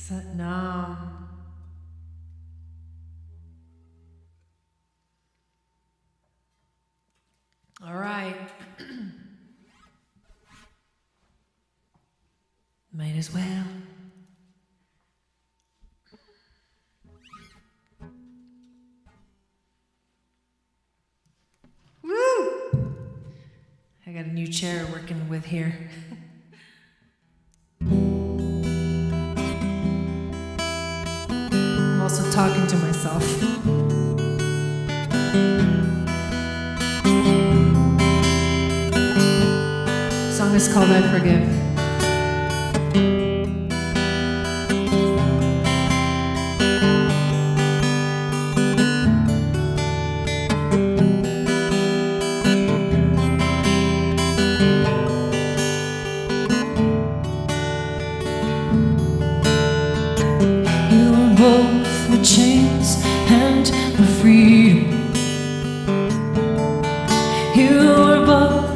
Satnam. All right. as well. Woo! I got a new chair working with here. I'm also talking to myself. The song is called I Forgive. Chains and my freedom. You are both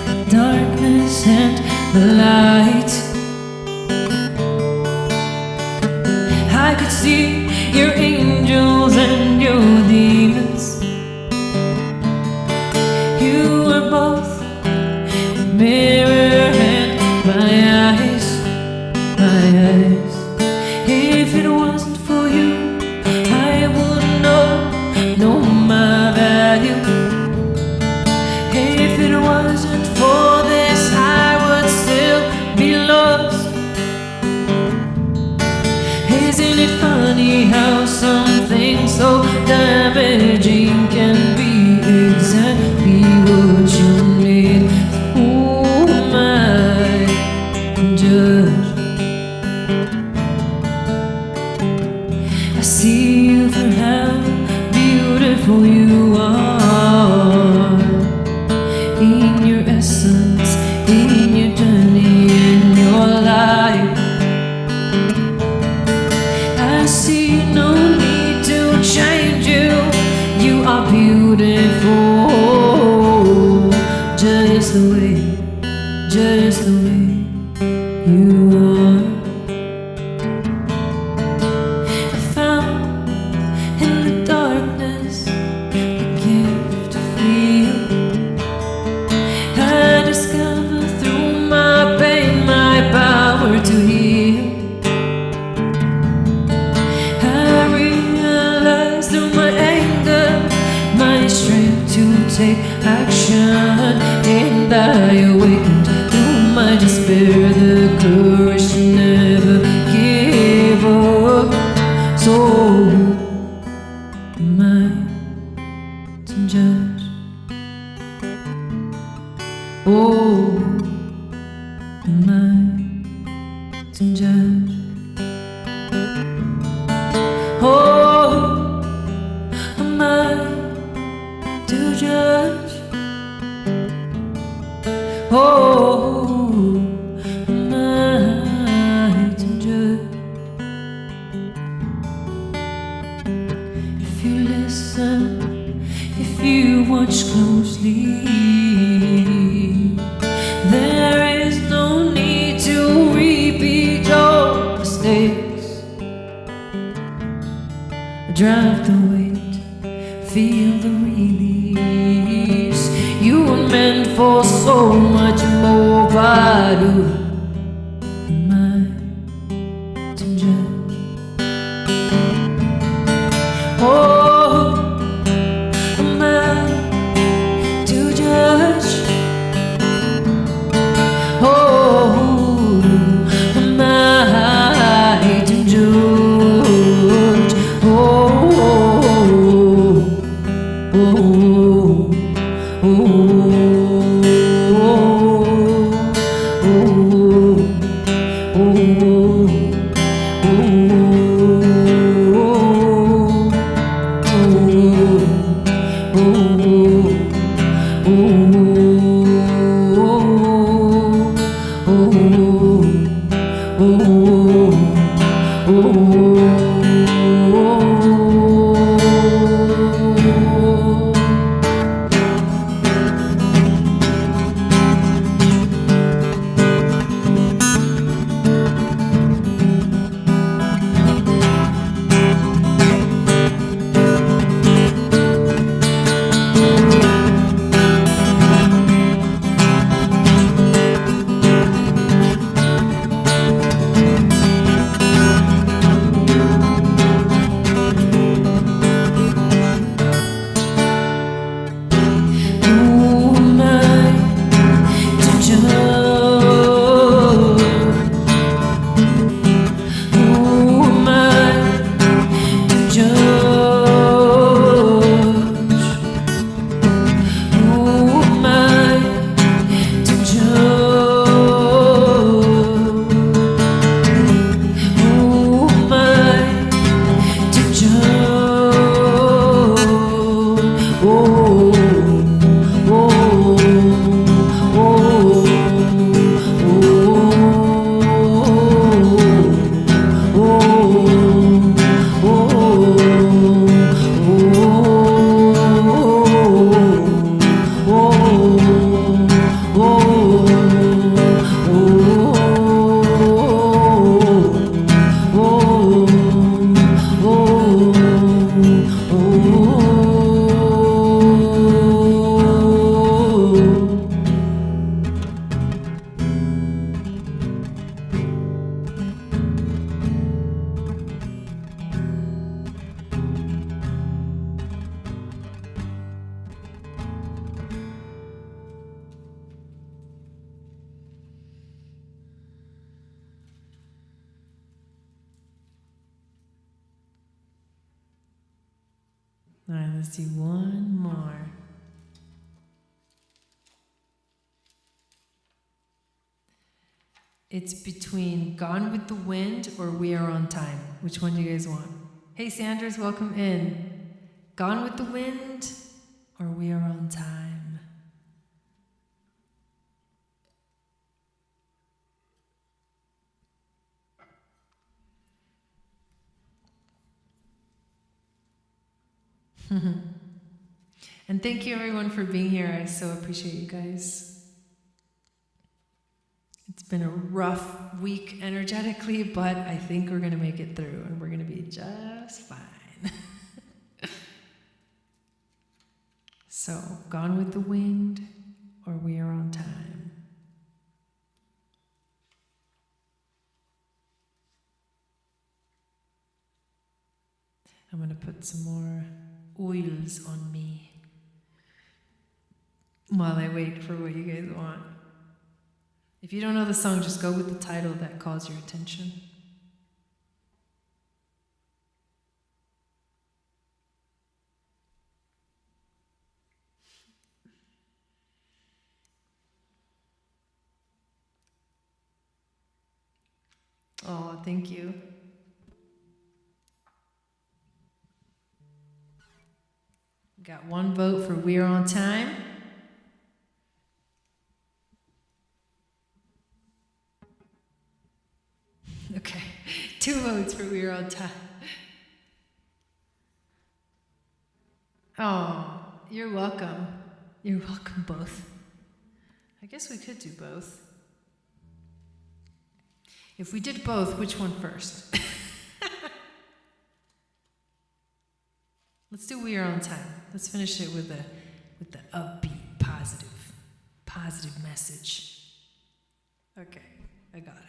the darkness and the light. I could see your angels and your demons. You are both the mirror and my eyes, my eyes. If it wasn't for you, I wouldn't know my value. If it wasn't for this, I would still be lost. Isn't it funny how something so damaging can be exactly what you need? Who am I to judge? I see you for how beautiful you are, in your essence, in your journey, in your life. I see no need to change you. You are beautiful, just the way you are. Take action, and I awakened through my despair, the courage to never give up. So am I to judge? Oh, am I to judge? Oh, am I to judge? Oh, am I to judge? If you listen, if you watch closely, there is no need to repeat your mistakes. Drop the weight, feel the release. You were meant for so much more, but who am I to judge? Oh, am I to judge? Oh, am I to judge? let's do one more. It's between Gone with the Wind or We Are on Time. Which one do you guys want? Hey Sanders, welcome in. Gone with the Wind or We Are on Time? And thank you everyone for being here. I so appreciate you guys. It's been a rough week energetically, but I think we're going to make it through and we're going to be just fine. So, Gone with the Wind or We Are on Time? I'm going to put some more oils on me while I wait for what you guys want. If you don't know the song, just go with the title that calls your attention. Oh, thank you. Got one vote for We're on Time. Okay, 2 votes for We're on Time. Oh, you're welcome. You're welcome both. I guess we could do both. If we did both, which one first? Let's do We Are on Time. Let's finish it with the upbeat, positive message. Okay, I got it.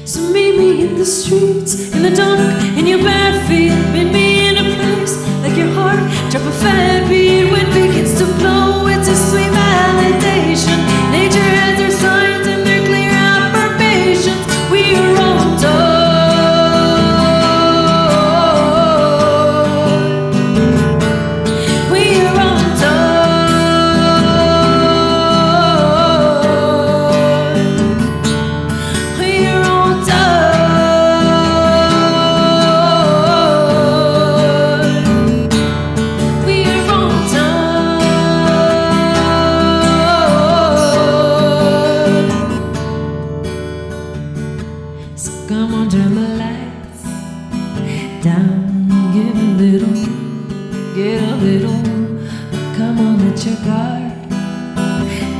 So meet me in the streets, in the dark, in your bad feet. Meet me in a place like your heart. Drop a fat beat when it begins to blow. It's a sweet validation. Nature has their signs and their clear affirmations. We are all done. We are all done. We are all done. We are all done. So come on, turn the lights down, give a little, get a little. Come on, let your guard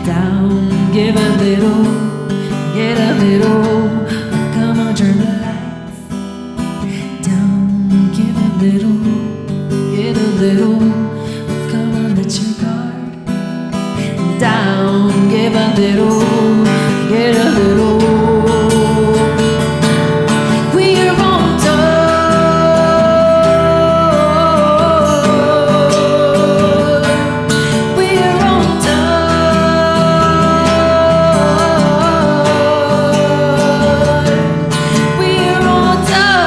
down, give a little, get a little. Come on, turn the lights down, give a little, get a little. Come on, let your guard down, give a little, get a little. We are all done. We are all done. We are all done.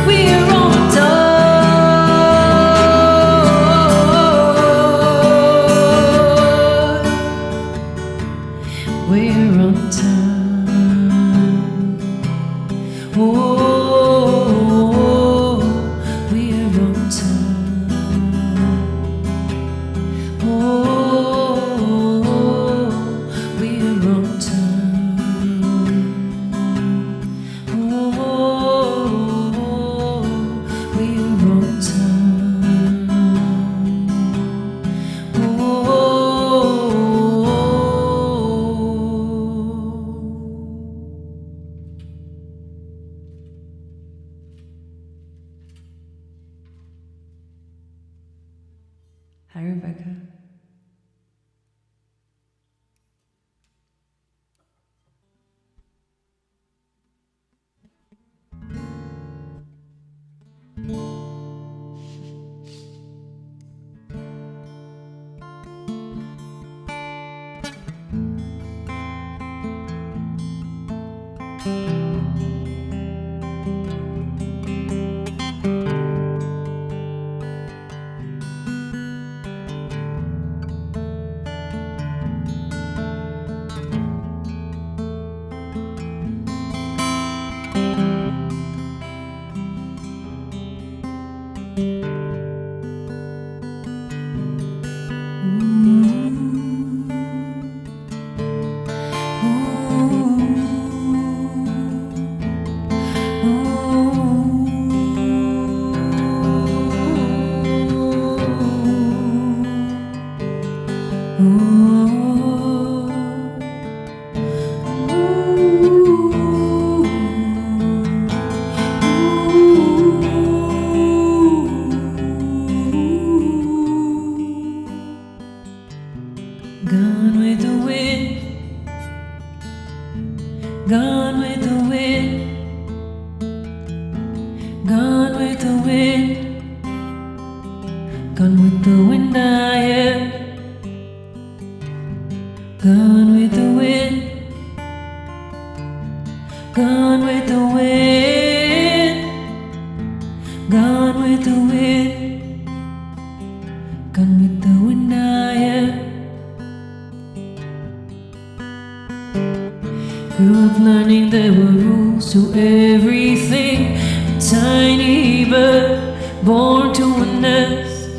We are all done. We're on time. Oh, we're on time. Oh, we're on time. Oh, we're on Hi, Rebecca. Gone with the wind, gone with the wind, gone with the wind, gone with the wind I am. Gone with the wind, gone with the wind, gone with the wind, gone with the wind I am. Grew up learning there were rules to everything. A tiny bird born to a nest,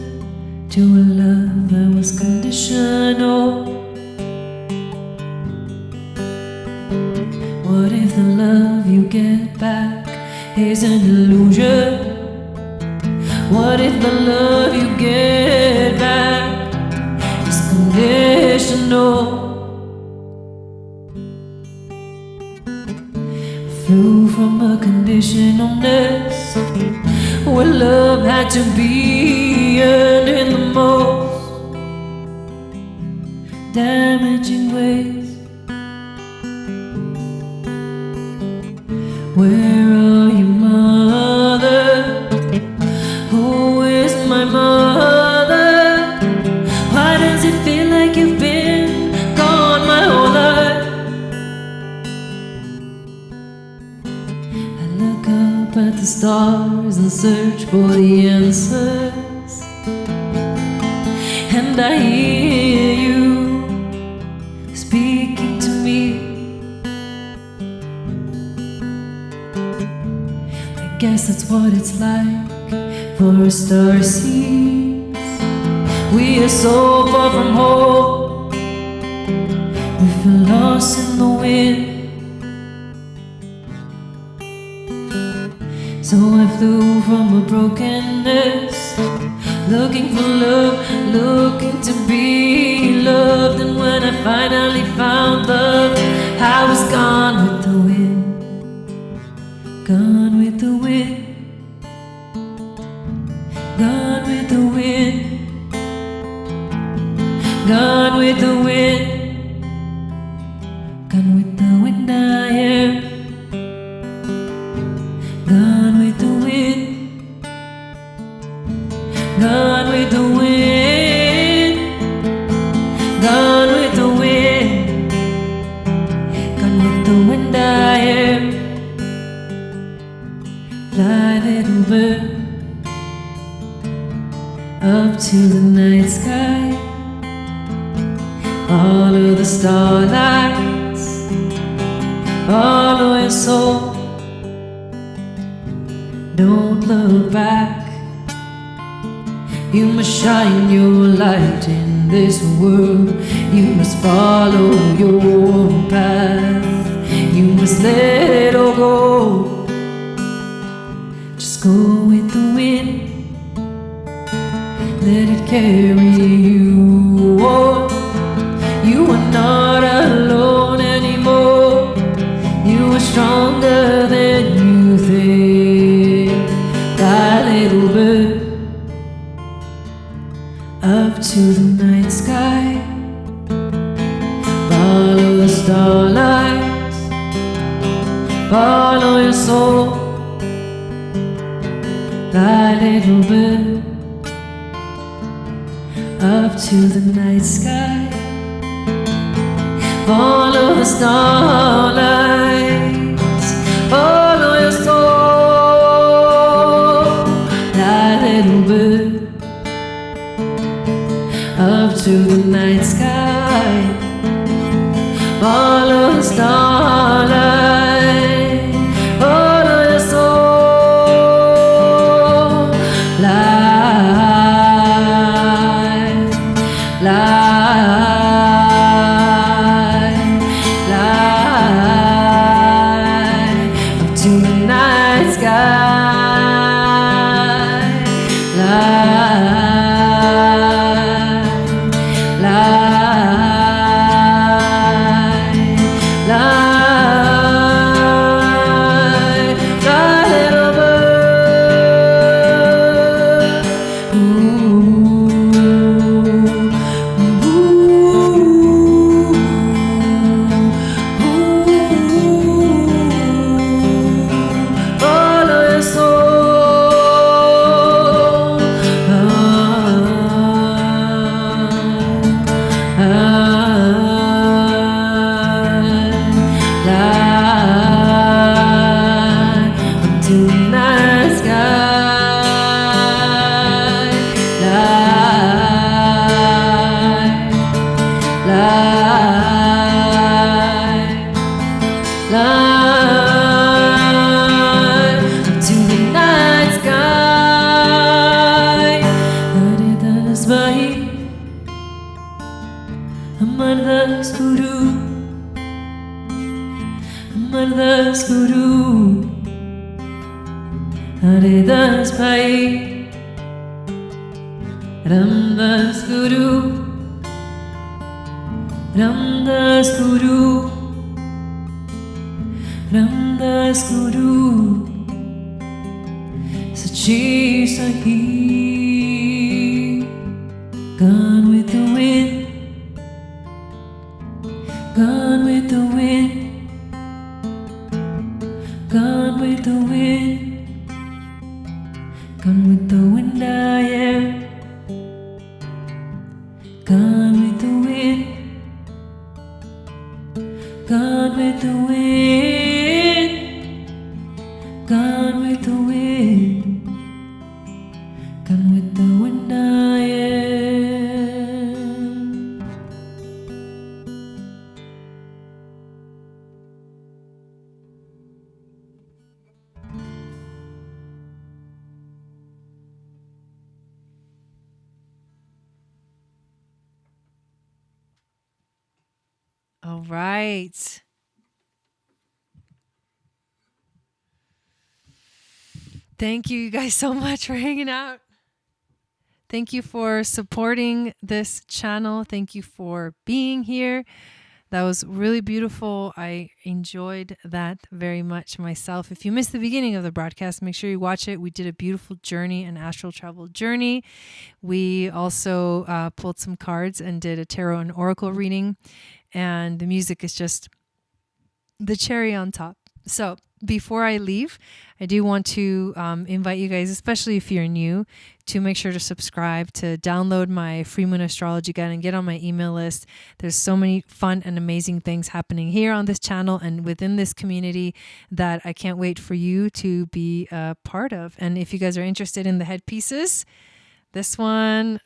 to a love that was conditional. What if the love you get back is an illusion? What if the love you get back is conditional? Flew from a conditionalness where love had to be earned in the most damaging ways. Where are you, mother? Who is my mother? Why does it feel like you've been gone my whole life? I look up at the stars and search for the answers, and I hear you speaking to me. I guess that's what it's like for a starseed. We are so far from home, we feel lost in the wind. So I flew from a brokenness, looking for love, looking to be loved. And when I finally found love, I was gone with the wind. Gone with the wind. Gone with the wind. Gone with the wind. Gone with the wind I am. Gone with the wind. Gone with the wind. Gone with the wind. Gone with the wind I am. Fly, little bird, up to the night sky. Follow the starlights, follow your soul. Don't look back. You must shine your light in this world. You must follow your path. You must let it all go. Just go with the wind. Let it carry you on. You are not alone anymore. You are stronger than you think. Fly, little bird, up to the night sky. Follow the starlight, follow your soul. Fly, little bird, up to the night sky. Follow the starlights, follow your soul. Fly, little bird, up to the night sky. Follow the starlight, follow your soul. Fly, fly. Light, light, light. Amardas Guru Haridas Pai Ramdas Guru Ramdas Guru Ramdas Guru Sachi Sahi Gone with the wind Gone with the wind Gone with the wind Gone with the wind I am Gone with the wind Gone with the wind Gone with the wind Gone with the wind I am. All right. Thank you guys so much for hanging out. Thank you for supporting this channel. Thank you for being here. That was really beautiful. I enjoyed that very much myself. If you missed the beginning of the broadcast, make sure you watch it. We did a beautiful journey, an astral travel journey. We also pulled some cards and did a tarot and oracle reading. And the music is just the cherry on top. So before I leave, I do want to invite you guys, especially if you're new, to make sure to subscribe, to download my free moon astrology guide and get on my email list. There's so many fun and amazing things happening here on this channel and within this community that I can't wait for you to be a part of. And if you guys are interested in the headpieces, this one,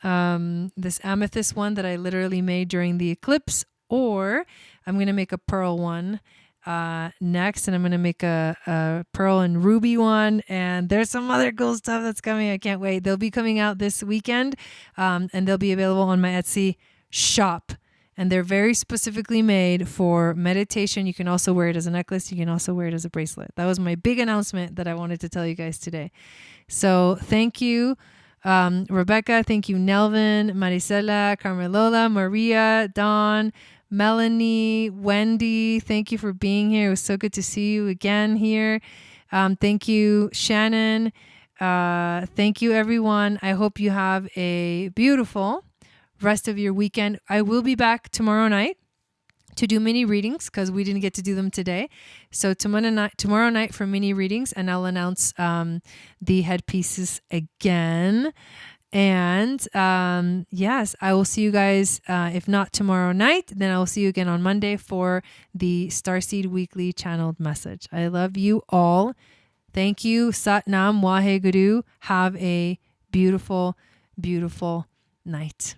this amethyst one that I literally made during the eclipse, or I'm going to make a pearl one next, and I'm going to make a pearl and ruby one, and there's some other cool stuff that's coming. I can't wait. They'll be coming out this weekend, and they'll be available on my Etsy shop, and they're very specifically made for meditation. You can also wear it as a necklace. You can also wear it as a bracelet. That was my big announcement that I wanted to tell you guys today. So thank you, Rebecca. Thank you, Nelvin, Maricela, Carmelola, Maria, Dawn, Melanie, Wendy, thank you for being here. It was so good to see you again here. Thank you, Shannon. Thank you, everyone. I hope you have a beautiful rest of your weekend. I will be back tomorrow night to do mini readings because we didn't get to do them today. So tomorrow night for mini readings, and I'll announce the headpieces again. And yes, I will see you guys, if not tomorrow night, then I will see you again on Monday for the Starseed Weekly Channeled Message. I love you all. Thank you. Sat Nam Wahe Guru. Have a beautiful, beautiful night.